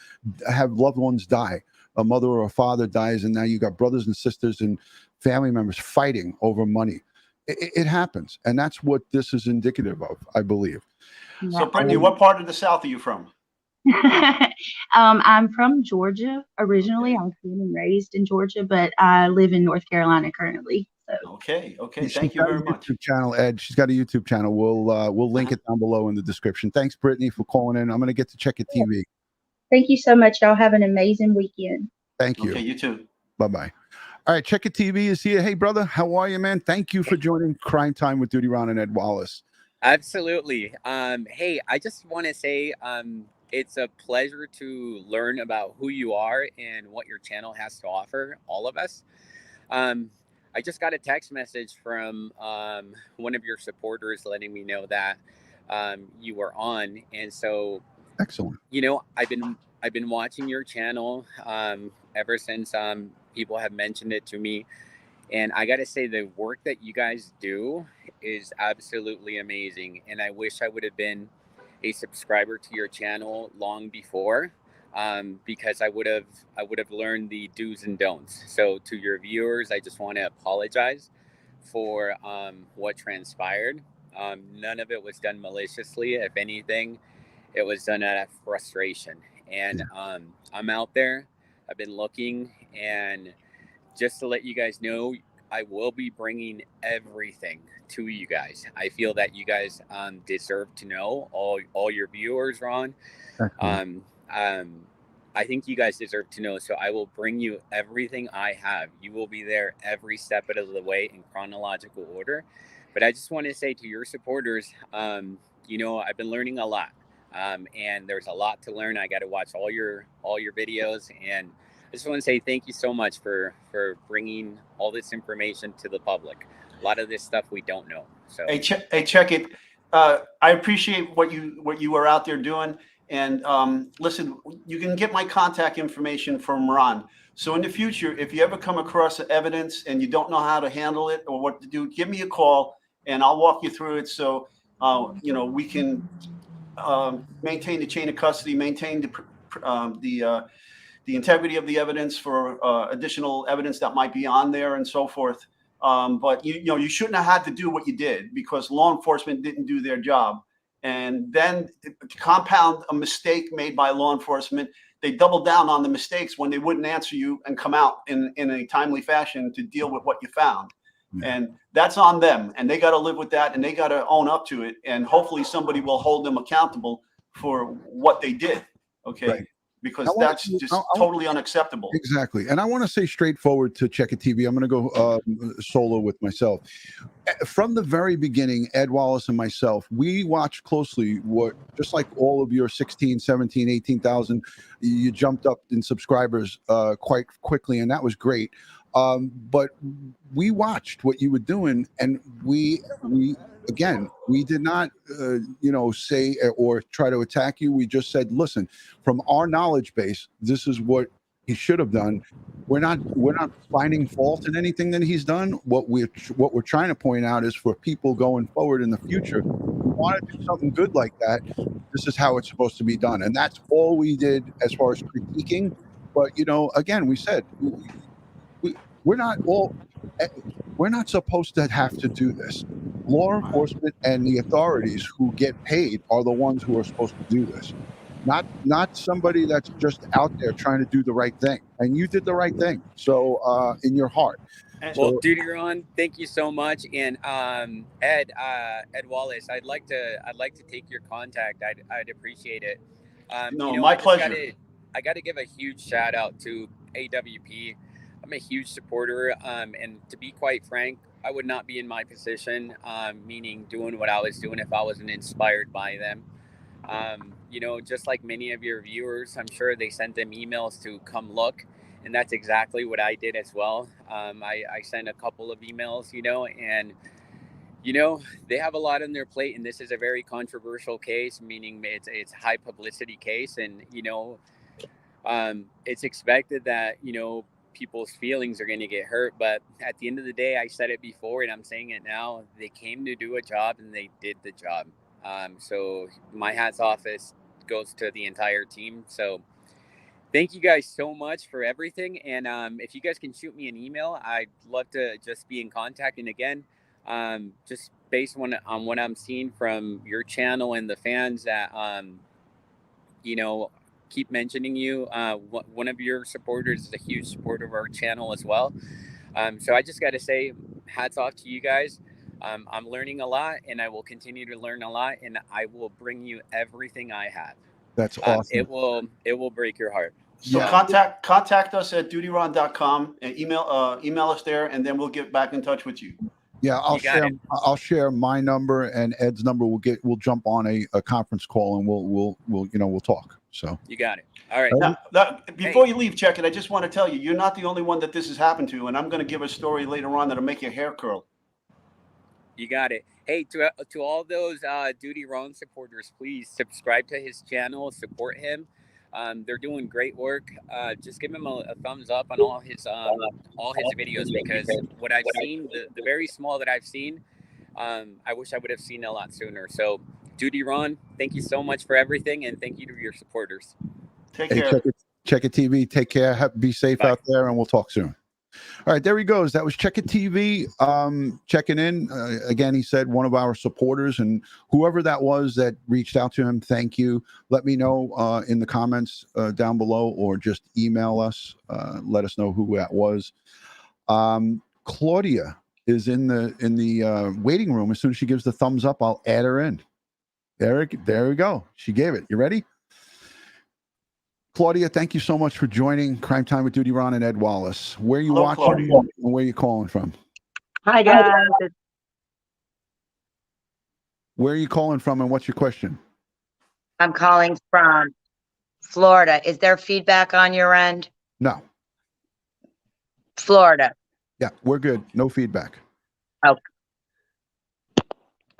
have loved ones die. A mother or a father dies, and now you got brothers and sisters and family members fighting over money. It happens, and that's what this is indicative of, I believe. So, Brittany, what part of the South are you from? I'm from Georgia originally. I was born and raised in Georgia, but I live in North Carolina currently. So. Okay. She's Thank you got a very much. YouTube channel, Ed. She's got a YouTube channel. We'll link it down below in the description. Thanks, Brittany, for calling in. I'm going to get to Checkit TV. Thank you so much. Y'all have an amazing weekend. Thank you. Okay, you too. Bye-bye. All right, Checkit TV is here. Hey, brother, how are you, man? Thank you for joining Crime Time with DutyRon and Ed Wallace. Absolutely. Hey, I just want to say it's a pleasure to learn about who you are and what your channel has to offer all of us. I just got a text message from one of your supporters letting me know that you were on, and so excellent. You know, I've been watching your channel ever since people have mentioned it to me. And I got to say, the work that you guys do is absolutely amazing. And I wish I would have been a subscriber to your channel long before, because I would have learned the do's and don'ts. So to your viewers, I just want to apologize for what transpired. None of it was done maliciously. If anything, it was done out of frustration. And I'm out there. I've been looking, and just to let you guys know, I will be bringing everything to you guys. I feel that you guys deserve to know, all your viewers, Ron. I think you guys deserve to know, so I will bring you everything I have. You will be there every step of the way in chronological order. But I just want to say to your supporters, you know, I've been learning a lot, and there's a lot to learn. I got to watch all your videos, and I just want to say thank you so much for bringing all this information to the public. A lot of this stuff we don't know. So hey, Checkit. I appreciate what you are out there doing. And listen, you can get my contact information from Ron. So in the future, if you ever come across evidence and you don't know how to handle it or what to do, give me a call and I'll walk you through it. So you know, we can maintain the chain of custody, maintain the integrity of the evidence for additional evidence that might be on there and so forth. But you know, you shouldn't have had to do what you did because law enforcement didn't do their job. And then to compound a mistake made by law enforcement, they doubled down on the mistakes when they wouldn't answer you and come out in a timely fashion to deal with what you found. And that's on them. And they got to live with that and they got to own up to it. And hopefully somebody will hold them accountable for what they did. Okay. Right. Because that's just totally unacceptable. Exactly. And I want to say straightforward to Checkit TV, I'm going to go solo with myself. From the very beginning, Ed Wallace and myself, we watched closely what, just like all of your 16, 17, 18,000, you jumped up in subscribers quite quickly, and that was great. But we watched what you were doing, and we did not, say or try to attack you. We just said, listen, from our knowledge base, this is what he should have done. We're not finding fault in anything that he's done. What we're trying to point out is for people going forward in the future who want to do something good like that, this is how it's supposed to be done. And that's all we did as far as critiquing. But, again, we said, we're not supposed to have to do this. Law enforcement and the authorities who get paid are the ones who are supposed to do this. Not somebody that's just out there trying to do the right thing. And you did the right thing. So in your heart. Well, DutyRon, thank you so much. And Ed Wallace, I'd like to take your contact. I'd appreciate it. My pleasure. I got to give a huge shout out to AWP. I'm a huge supporter, and to be quite frank, I would not be in my position, meaning doing what I was doing if I wasn't inspired by them. Just like many of your viewers, I'm sure they sent them emails to come look, and that's exactly what I did as well. I sent a couple of emails, and You know, they have a lot on their plate, and this is a very controversial case, meaning it's a high publicity case, and it's expected that people's feelings are going to get hurt. But at the end of the day, I said it before, and I'm saying it now. They came to do a job, and they did the job. So my hats off goes to the entire team. So thank you guys so much for everything. And if you guys can shoot me an email, I'd love to just be in contact. And again, just based on what I'm seeing from your channel and the fans that, keep mentioning you. One of your supporters is a huge supporter of our channel as well. So I just got to say, hats off to you guys. I'm learning a lot, and I will continue to learn a lot, and I will bring you everything I have. That's awesome. It will break your heart. So contact us at DutyRon.com and email us there, and then we'll get back in touch with you. Yeah, I'll share my number and Ed's number. We'll jump on a conference call, and we'll talk. So you got it. All right. Now, before you leave, Checkit, I just want to tell you, you're not the only one that this has happened to, and I'm going to give a story later on that'll make your hair curl. You got it. Hey, to all those DutyRon supporters, please subscribe to his channel, support him. They're doing great work. Just give him a thumbs up on all his videos, because what I've seen, the very small that I've seen, I wish I would have seen a lot sooner. So DutyRon, thank you so much for everything, and thank you to your supporters. Take care. Checkit TV. Take care. Be safe out there, and we'll talk soon. All right, there he goes. That was Checkit TV checking in. Again, he said one of our supporters, and whoever that was that reached out to him, thank you. Let me know in the comments down below, or just email us. Let us know who that was. Claudia is in the waiting room. As soon as she gives the thumbs up, I'll add her in. There we go. She gave it. You ready? Claudia, thank you so much for joining Crime Time with DutyRon and Ed Wallace. Where are you watching Claudia. and where are you calling from? Hi, guys. Where are you calling from and what's your question? I'm calling from Florida. Is there feedback on your end? No. Florida. Yeah, we're good. No feedback. Okay.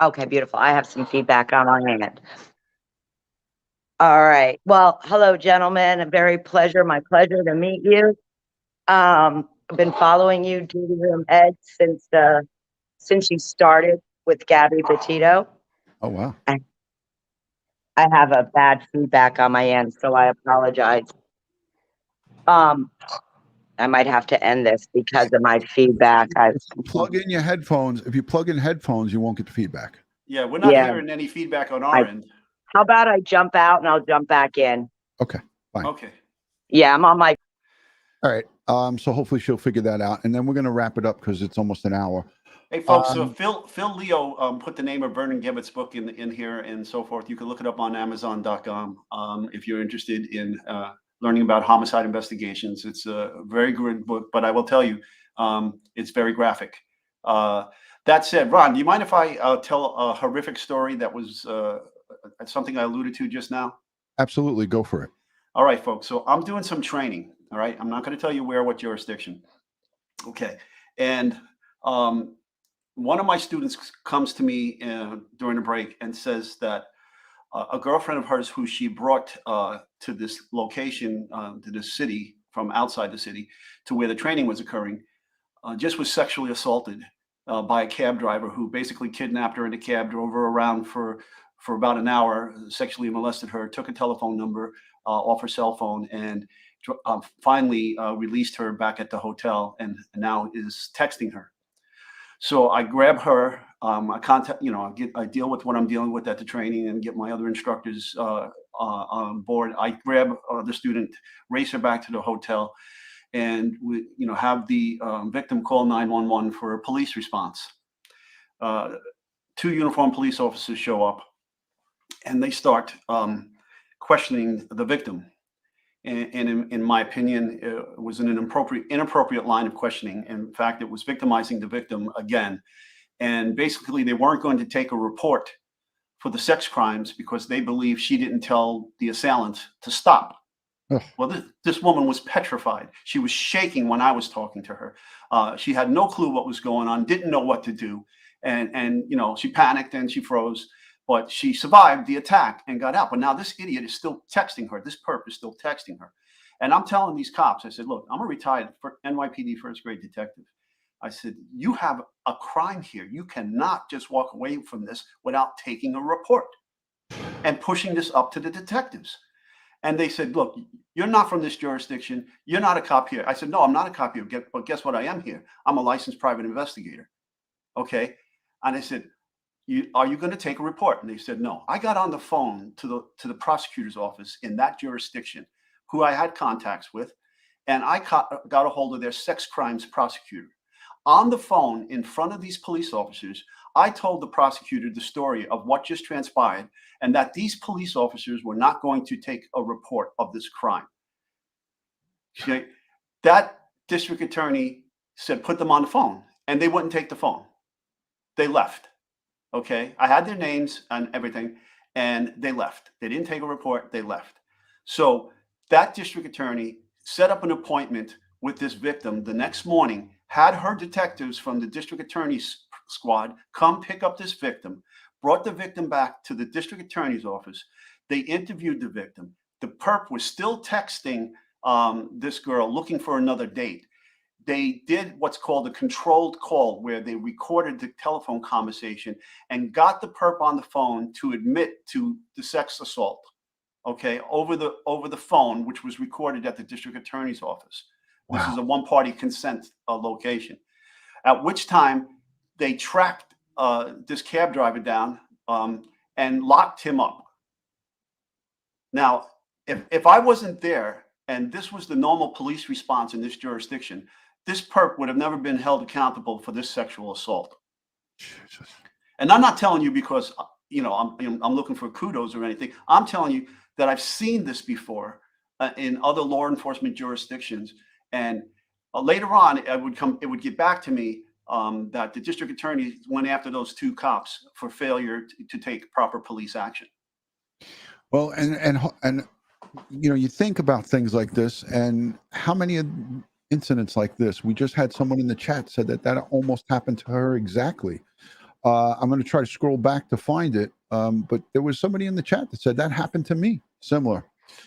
Okay, beautiful. I have some feedback on my end. All right. Well, hello, gentlemen. My pleasure to meet you. I've been following you, DutyRon and Ed, since you started with Gabby Petito. Oh, wow. I have a bad feedback on my end, so I apologize. I might have to end this because of my feedback. Plug in your headphones. If you plug in headphones, you won't get the feedback. Yeah, we're not hearing any feedback on our end. How about I jump out and I'll jump back in? Okay, fine. Okay. Yeah, I'm on my. All right. So hopefully she'll figure that out, and then we're going to wrap it up because it's almost an hour. Hey, folks. So Phil Leo put the name of Vernon Gebbett's book in here and so forth. You can look it up on Amazon.com if you're interested in learning about homicide investigations. It's a very good book, but I will tell you, it's very graphic. That said, Ron, do you mind if I tell a horrific story that was something I alluded to just now? Absolutely. Go for it. All right, folks. So I'm doing some training. All right. I'm not going to tell you what jurisdiction. Okay. And one of my students comes to me during a break and says that a girlfriend of hers who she brought to this location, to this city from outside the city to where the training was occurring, just was sexually assaulted by a cab driver who basically kidnapped her in a cab, drove her around for about an hour, sexually molested her, took a telephone number off her cell phone, and finally released her back at the hotel, and now is texting her. So I grab her, I contact, I deal with what I'm dealing with at the training and get my other instructors on board. I grab the student, race her back to the hotel, and we, have the victim call 911 for a police response. 2 uniformed police officers show up, and they start questioning the victim. And in my opinion, it was an inappropriate line of questioning. In fact, it was victimizing the victim again. And basically, they weren't going to take a report for the sex crimes because they believe she didn't tell the assailant to stop. Ugh. Well, this woman was petrified. She was shaking when I was talking to her. She had no clue what was going on, didn't know what to do. and you know, she panicked and she froze, but she survived the attack and got out. But now this idiot is still texting her. This perp is still texting her. And I'm telling these cops, I said, look, I'm a retired NYPD first grade detective. I said, you have a crime here. You cannot just walk away from this without taking a report and pushing this up to the detectives. And they said, look, you're not from this jurisdiction. You're not a cop here. I said, no, I'm not a cop here. But guess what? I am here. I'm a licensed private investigator. Okay. And I said, are you going to take a report? And they said, no. I got on the phone to the prosecutor's office in that jurisdiction, who I had contacts with, and I got a hold of their sex crimes prosecutor. On the phone in front of these police officers, I told the prosecutor the story of what just transpired and that these police officers were not going to take a report of this crime. Okay? That district attorney said, put them on the phone, and they wouldn't take the phone. They left. Okay? I had their names and everything, and they left. They didn't take a report. They left. So that district attorney set up an appointment with this victim the next morning, had her detectives from the district attorney's squad come pick up this victim, brought the victim back to the district attorney's office. They interviewed the victim. The perp was still texting this girl looking for another date. They did what's called a controlled call, where they recorded the telephone conversation and got the perp on the phone to admit to the sex assault, okay, over the phone, which was recorded at the district attorney's office. Wow. This is a one-party consent location. At which time they tracked this cab driver down and locked him up. Now, if I wasn't there and this was the normal police response in this jurisdiction, this perp would have never been held accountable for this sexual assault. Jesus. And I'm not telling you because, you know, I'm looking for kudos or anything. I'm telling you that I've seen this before in other law enforcement jurisdictions. And later on, it would get back to me that the district attorney went after those two cops for failure to take proper police action. Well, and you know, you think about things like this, and how many incidents like this? We just had someone in the chat said that almost happened to her exactly. I'm going to try to scroll back to find it, but there was somebody in the chat that said that happened to me. Similar.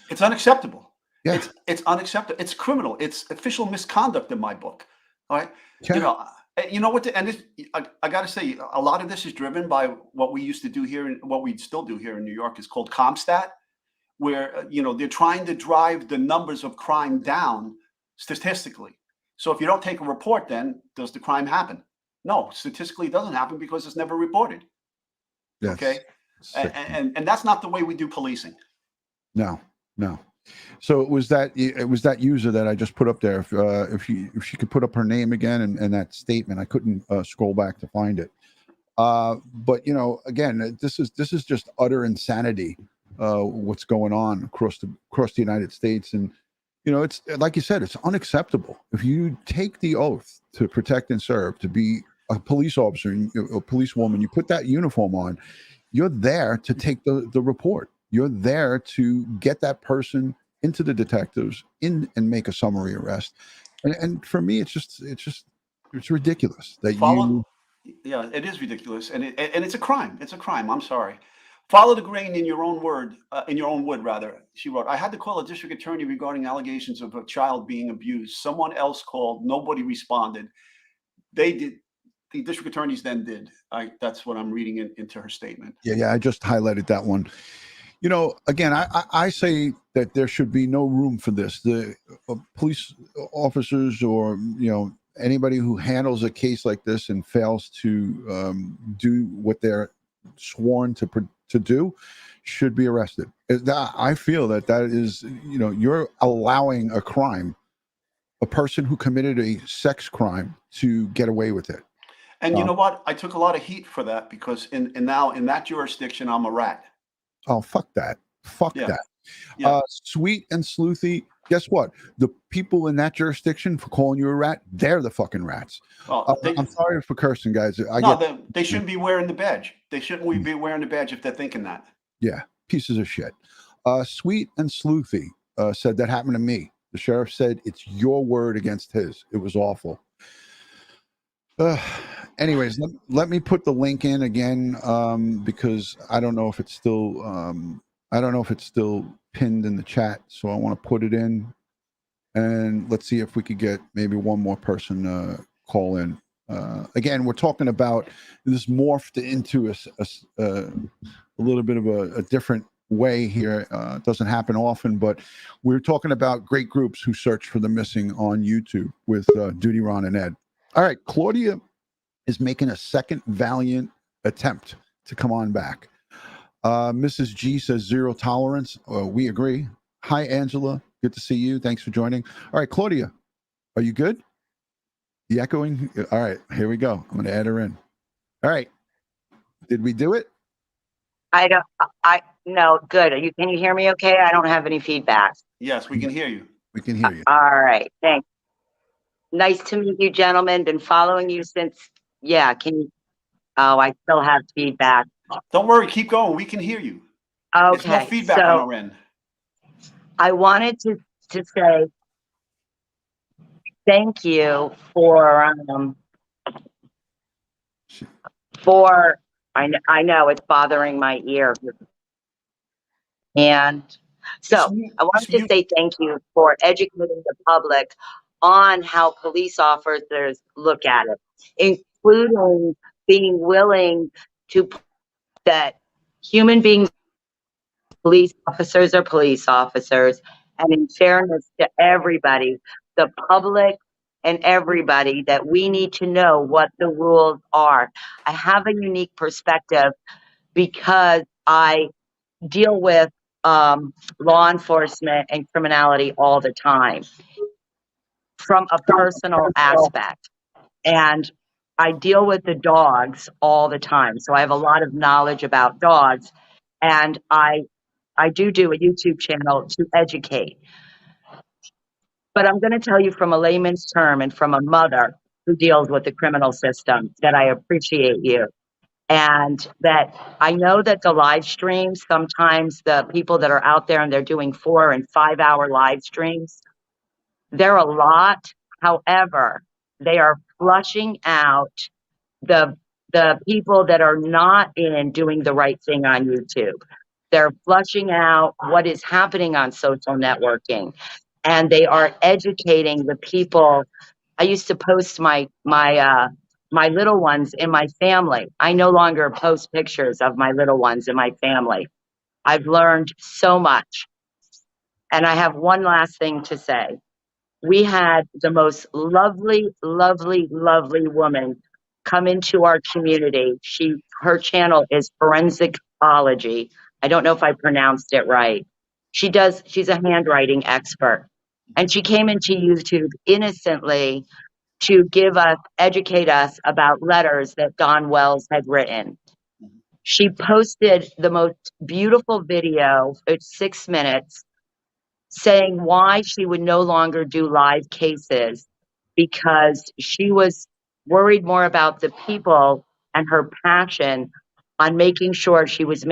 It's unacceptable. Yeah. It's unacceptable. It's criminal. It's official misconduct in my book. All right. Yeah. You know what? I got to say, a lot of this is driven by what we used to do here, and what we still do here in New York is called CompStat, where they're trying to drive the numbers of crime down statistically. So if you don't take a report, then does the crime happen? No, statistically it doesn't happen because it's never reported. Yes. Okay. And that's not the way we do policing. No. So it was that user that I just put up there. If she could put up her name again and that statement, I couldn't scroll back to find it. But again, this is just utter insanity. What's going on across the United States, and it's like you said, it's unacceptable. If you take the oath to protect and serve, to be a police officer, a policewoman, you put that uniform on, you're there to take the report. You're there to get that person into the detectives and make a summary arrest. And for me, it's ridiculous that Yeah, it is ridiculous, and it's a crime. It's a crime. I'm sorry. Follow the grain in your own wood, rather. She wrote, I had to call a district attorney regarding allegations of a child being abused. Someone else called. Nobody responded. They did. The district attorneys then did. That's what I'm reading into her statement. Yeah. I just highlighted that one. Again, I say that there should be no room for this. The police officers or, anybody who handles a case like this and fails to do what they're sworn to do should be arrested. I feel that is, you're allowing a crime, a person who committed a sex crime, to get away with it. And you know what? I took a lot of heat for that because now in that jurisdiction, I'm a rat. Oh, fuck that. That. Yeah. Sweet and Sleuthy, guess what? The people in that jurisdiction for calling you a rat, they're the fucking rats. Well, I'm sorry for cursing, guys. They shouldn't be wearing the badge. They shouldn't be wearing the badge if they're thinking that. Yeah, pieces of shit. Sweet and Sleuthy said that happened to me. The sheriff said it's your word against his. It was awful. anyways, let me put the link in again, because I don't know if it's still pinned in the chat. So I want to put it in, and let's see if we could get maybe one more person call in. Again, we're talking about this morphed into a little bit of a different way here. It doesn't happen often, but we're talking about great groups who search for the missing on YouTube with DutyRon and Ed. All right, Claudia is making a second valiant attempt to come on back. Mrs. G says 0 tolerance. We agree. Hi, Angela. Good to see you. Thanks for joining. All right, Claudia, are you good? The echoing. All right, here we go. I'm going to add her in. All right. Did we do it? No, good. Can you hear me okay? I don't have any feedback. Yes, we can hear you. We can hear you. All right, thanks. Nice to meet you, gentlemen. Been following you since, I still have feedback. Don't worry, keep going. We can hear you. Okay. It's no feedback on our end. I wanted to say thank you for I know it's bothering my ear. And so I wanted to say thank you for educating the public on how police officers look at it, including being willing to put that human beings, police officers are police officers, and in fairness to everybody, the public and everybody, that we need to know what the rules are. I have a unique perspective because I deal with law enforcement and criminality all the time from a personal aspect. And I deal with the dogs all the time. So I have a lot of knowledge about dogs. And I do a YouTube channel to educate. But I'm going to tell you from a layman's term and from a mother who deals with the criminal system that I appreciate you. And that I know that the live streams, sometimes the people that are out there and they're doing 4 and 5 hour live streams, they're a lot. However, they are flushing out the people that are not in doing the right thing on YouTube. They're flushing out what is happening on social networking, and they are educating the people. I used to post my little ones in my family. I no longer post pictures of my little ones in my family. I've learned so much. And I have one last thing to say. We had the most lovely, lovely, lovely woman come into our community. Her channel is Forensicology. I don't know if I pronounced it right. She's a handwriting expert. And she came into YouTube innocently to educate us about letters that Don Wells had written. She posted the most beautiful video, it's 6 minutes, saying why she would no longer do live cases because she was worried more about the people and her passion on making sure she was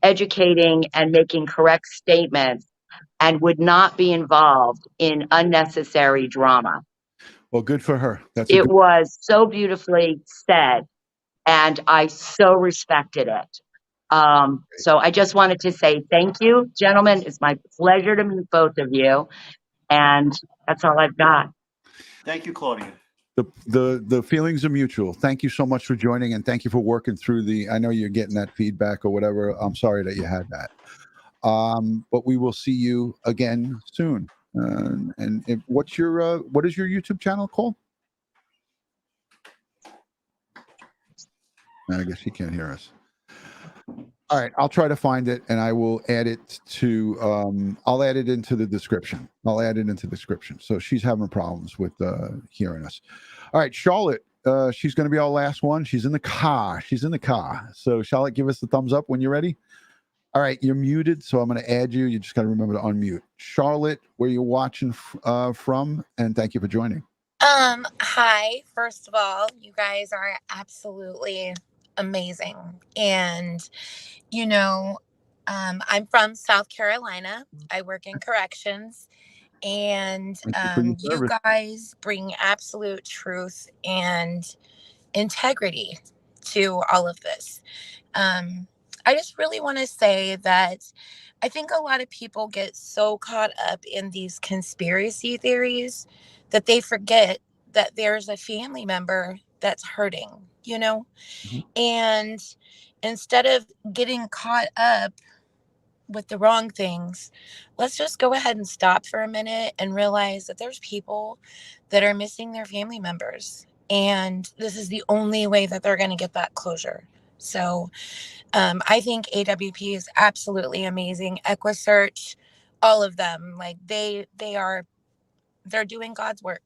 educating and making correct statements and would not be involved in unnecessary drama. Well, good for her. It was so beautifully said, and I so respected it. So I just wanted to say thank you, gentlemen. It's my pleasure to meet both of you, and that's all I've got. Thank you, Claudia. The feelings are mutual. Thank you so much for joining, and thank you for working through I know you're getting that feedback or whatever. I'm sorry that you had that. But we will see you again soon. What is your YouTube channel called? I guess he can't hear us. All right, I'll try to find it, and I will add it to. I'll add it into the description. So she's having problems with hearing us. All right, Charlotte. She's going to be our last one. She's in the car. So Charlotte, give us the thumbs up when you're ready. All right, you're muted, so I'm going to add you. You just got to remember to unmute. Charlotte, where you're watching from, and thank you for joining. Hi. First of all, you guys are absolutely amazing. And, I'm from South Carolina. I work in corrections. And you guys bring absolute truth and integrity to all of this. I just really want to say that I think a lot of people get so caught up in these conspiracy theories that they forget that there's a family member that's hurting, you know? Mhm. And instead of getting caught up with the wrong things, let's just go ahead and stop for a minute and realize that there's people that are missing their family members. And this is the only way that they're going to get that closure. So I think AWP is absolutely amazing. EquuSearch, all of them, like they're doing God's work.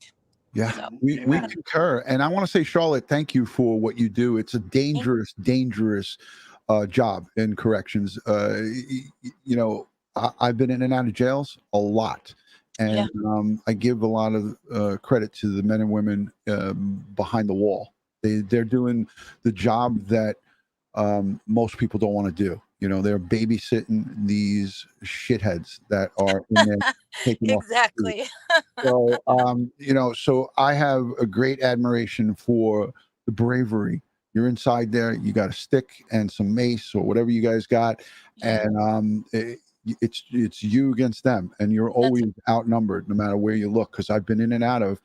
Yeah, So we Amen. concur. And I want to say, Charlotte, thank you for what you do. It's a dangerous, dangerous job in corrections. You know, I've been in and out of jails a lot. And I give a lot of credit to the men and women behind the wall. They're doing the job that most people don't want to do. You know, they're babysitting these shitheads that are in there taking off. exactly. So, you know, so I have a great admiration for the bravery. You're inside there. You got a stick and some mace or whatever you guys got, and it's you against them, and you're always outnumbered no matter where you look. Because I've been in and out of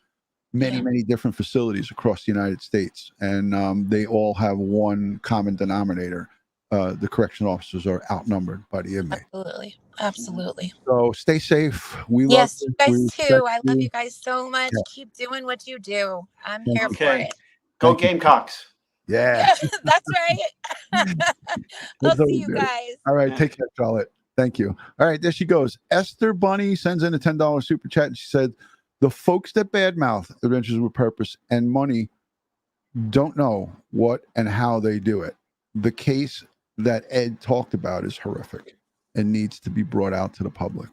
many different facilities across the United States, and they all have one common denominator. The correction officers are outnumbered by the inmate. Absolutely. So stay safe. We love Yes, you. you guys We respect too. I love you. you guys so much. Yeah. Keep doing what you do. I'm Thank here you. for Okay. it. Go Thank you. Gamecocks. Yeah. That's right. I'll That's all see we you do. guys. All right. Yeah. Take care, Charlotte. Thank you. All right. There she goes. Esther Bunny sends in a $10 super chat. And she said, the folks that badmouth Adventures with Purpose and Money don't know what and how they do it. The case that Ed talked about is horrific and needs to be brought out to the public.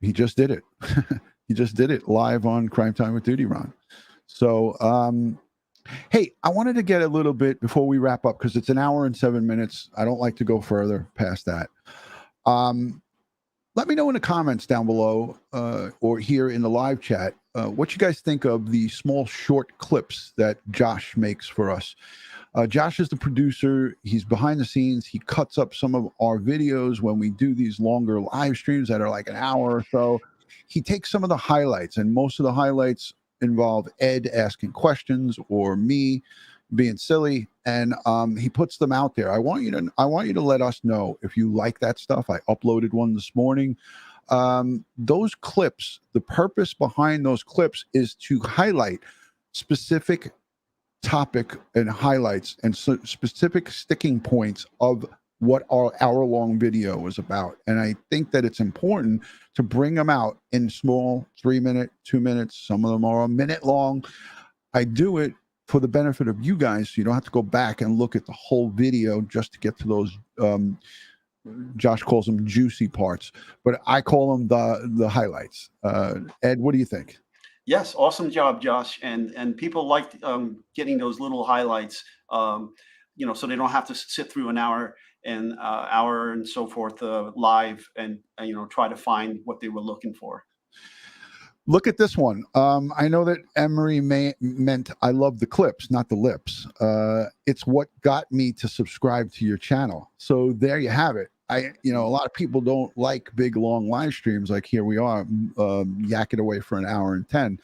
He just did it. He just did it live on Crime Time with DutyRon. So, hey, I wanted to get a little bit before we wrap up because it's an hour and 7 minutes. I don't like to go further past that. Let me know in the comments down below or here in the live chat what you guys think of the small short clips that Josh makes for us. Josh is the producer. He's behind the scenes. He cuts up some of our videos when we do these longer live streams that are like an hour or so. He takes some of the highlights, and most of the highlights involve Ed asking questions or me being silly, and he puts them out there. I want you to let us know if you like that stuff. I uploaded one this morning. Those clips, the purpose behind those clips is to highlight specific topic and highlights and specific sticking points of what our hour-long video is about. And I think that it's important to bring them out in small 3-minute, 2 minutes. Some of them are a minute long. I do it for the benefit of you guys, so you don't have to go back and look at the whole video just to get to those Josh calls them juicy parts, but I call them the highlights. Ed, what do you think? Yes, awesome job, Josh. And people like getting those little highlights, you know, so they don't have to sit through an hour and so forth live and you know, try to find what they were looking for. Look at this one. I know that Emery meant I love the clips, not the lips. It's what got me to subscribe to your channel. So there you have it. You know, a lot of people don't like big, long live streams like here we are, yakking away for an hour and 10.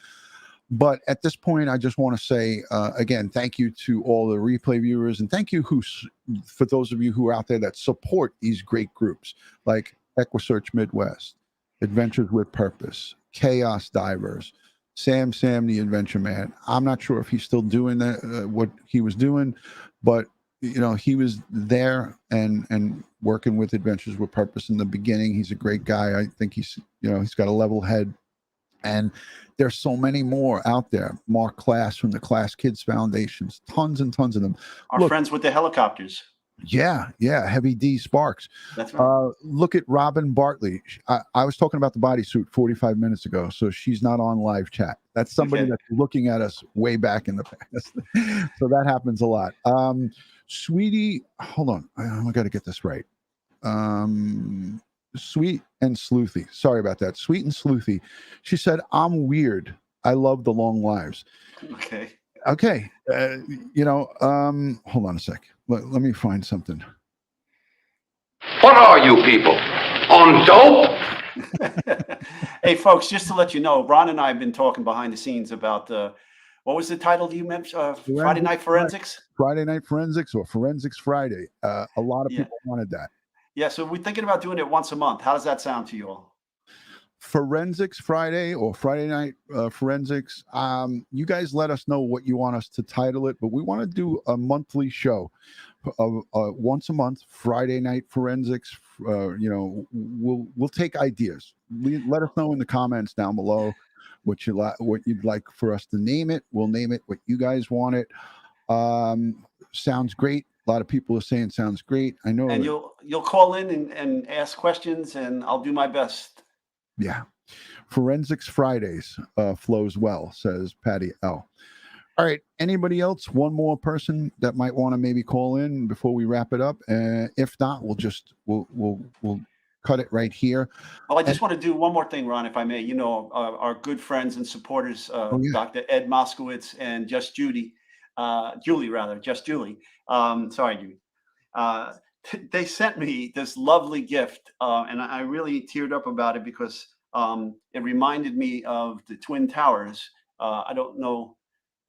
But at this point, I just want to say, again, thank you to all the replay viewers. And thank you for those of you who are out there that support these great groups like EquuSearch Midwest, Adventures with Purpose, Chaos Divers, Sam the Adventure Man. I'm not sure if he's still doing that, what he was doing, but you know, he was there and working with Adventures with Purpose in the beginning. He's a great guy. I think he's got a level head. And there's so many more out there. Mark Class from the Class Kids Foundations, tons and tons of them. Our friends with the helicopters. Yeah, Heavy D Sparks. That's right. Look at Robin Bartley. I was talking about the bodysuit 45 minutes ago, so she's not on live chat. That's somebody that's looking at us way back in the past. So that happens a lot. Sweetie, hold on. I got to get this right. Sweet and Sleuthy. Sorry about that. Sweet and Sleuthy. She said, I'm weird. I love the long lives. Okay. Okay. Hold on a sec. Let me find something. What are you people? On dope? Hey, folks, just to let you know, Ron and I have been talking behind the scenes about what was the title you mentioned? Friday Night Forensics? Friday Night Forensics or Forensics Friday. A lot of Yeah. people wanted that. Yeah, so we're thinking about doing it once a month. How does that sound to you all? Forensics Friday or Friday Night Forensics. You guys let us know what you want us to title it, but we want to do a monthly show once a month, Friday Night Forensics. We'll take ideas. Let us know in the comments down below what you'd like for us to name it. We'll name it what you guys want it. Sounds great. A lot of people are saying sounds great. I know. And you'll call in and ask questions, and I'll do my best. Yeah. Forensics Fridays flows well, says Patty L. All right. Anybody else? One more person that might want to maybe call in before we wrap it up. If not, we'll cut it right here. Well, I just want to do one more thing, Ron, if I may. Our good friends and supporters, yeah. Dr. Ed Moskowitz and Just Julie. Sorry, Julie. They sent me this lovely gift, and I really teared up about it because it reminded me of the Twin Towers. I don't know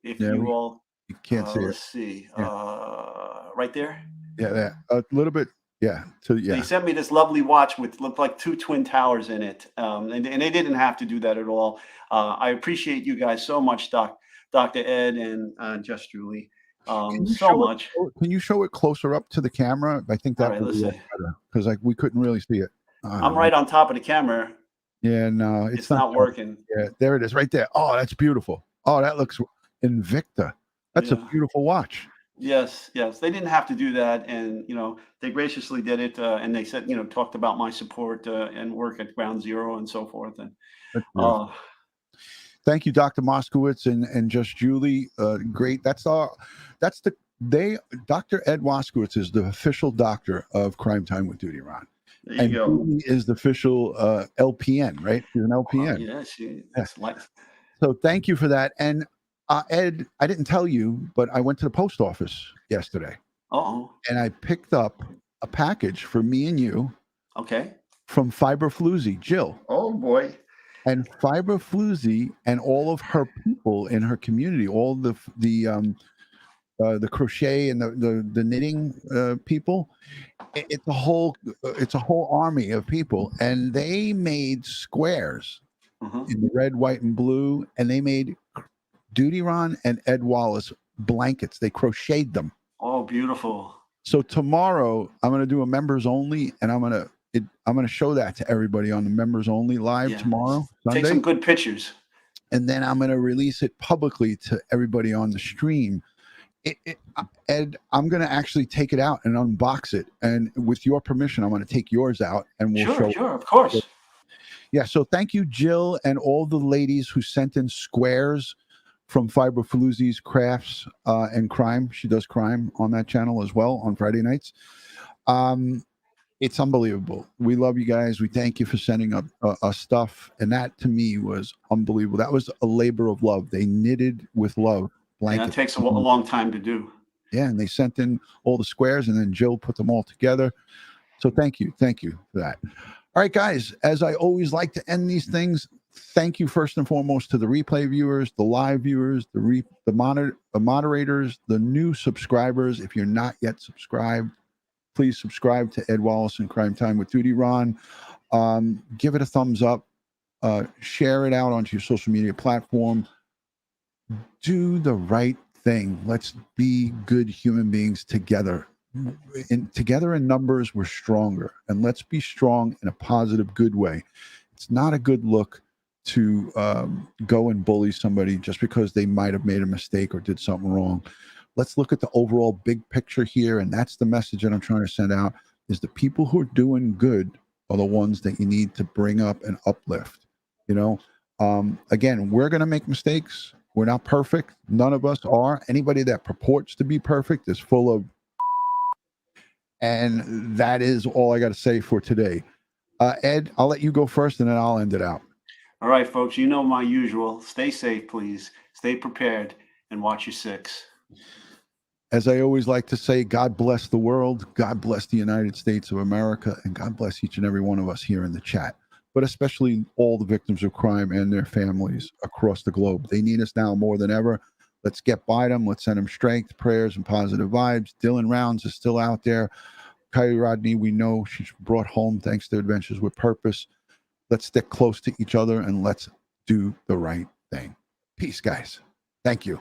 if you can't see let's see, right there. Yeah, a little bit. Yeah. So yeah, they sent me this lovely watch with looked like two Twin Towers in it, and they didn't have to do that at all. I appreciate you guys so much, Dr. Ed and Just Julie. So much. Can you show it closer up to the camera? I think that would be better because we couldn't really see it. I'm right on top of the camera. Yeah, no, it's not working. Yeah, there it is, right there. Oh, that's beautiful. Oh, that looks Invicta. That's a beautiful watch. Yes. They didn't have to do that, and they graciously did it, and they said, talked about my support and work at Ground Zero and so forth. And thank you, Dr. Moskowitz and Just Julie. Great. Dr. Ed Moskowitz is the official doctor of Crime Time with DutyRon. There you go. Julie is the official LPN, right? She's an LPN. So thank you for that. And Ed, I didn't tell you, but I went to the post office yesterday. And I picked up a package for me and you. Okay. From Fiber Floozy, Jill. Oh boy. And Fiber Floozy and all of her people in her community, all the crochet and the knitting people. It's a whole army of people, and they made squares in the red, white, and blue, and they made DutyRon and Ed Wallace blankets. They crocheted them. Oh, beautiful. So tomorrow I'm going to do a members only, and I'm going to show that to everybody on the members only live tomorrow. Sunday. Take some good pictures. And then I'm going to release it publicly to everybody on the stream. Ed, I'm going to actually take it out and unbox it. And with your permission, I'm going to take yours out and we'll show. Sure, of course. Yeah. So thank you, Jill, and all the ladies who sent in squares from Fiber Floozy's Crafts and Crime. She does crime on that channel as well on Friday nights. It's unbelievable. We love you guys. We thank you for sending up us stuff. And that to me was unbelievable. That was a labor of love. They knitted with love. Yeah, it takes a long time to do. Yeah, and they sent in all the squares, and then Jill put them all together. So thank you for that. All right, guys, as I always like to end these things, thank you first and foremost to the replay viewers, the live viewers, the moderators, the new subscribers. If you're not yet subscribed, please subscribe to Ed Wallace and Crime Time with DutyRon. Give it a thumbs up. Share it out onto your social media platform. Do the right thing. Let's be good human beings together. Together in numbers, we're stronger. And let's be strong in a positive, good way. It's not a good look to go and bully somebody just because they might have made a mistake or did something wrong. Let's look at the overall big picture here. And that's the message that I'm trying to send out, is the people who are doing good are the ones that you need to bring up and uplift. Again, we're going to make mistakes. We're not perfect. None of us are. Anybody that purports to be perfect is full of. And that is all I got to say for today. Ed, I'll let you go first and then I'll end it out. All right, folks, my usual. Stay safe, please. Stay prepared. and watch your six. As I always like to say, God bless the world, God bless the United States of America, and God bless each and every one of us here in the chat, but especially all the victims of crime and their families across the globe. They need us now more than ever. Let's get by them. Let's send them strength, prayers, and positive vibes. Dylan Rounds is still out there. Kiely Rodni, we know she's brought home thanks to Adventures with Purpose. Let's stick close to each other and let's do the right thing. Peace, guys. Thank you.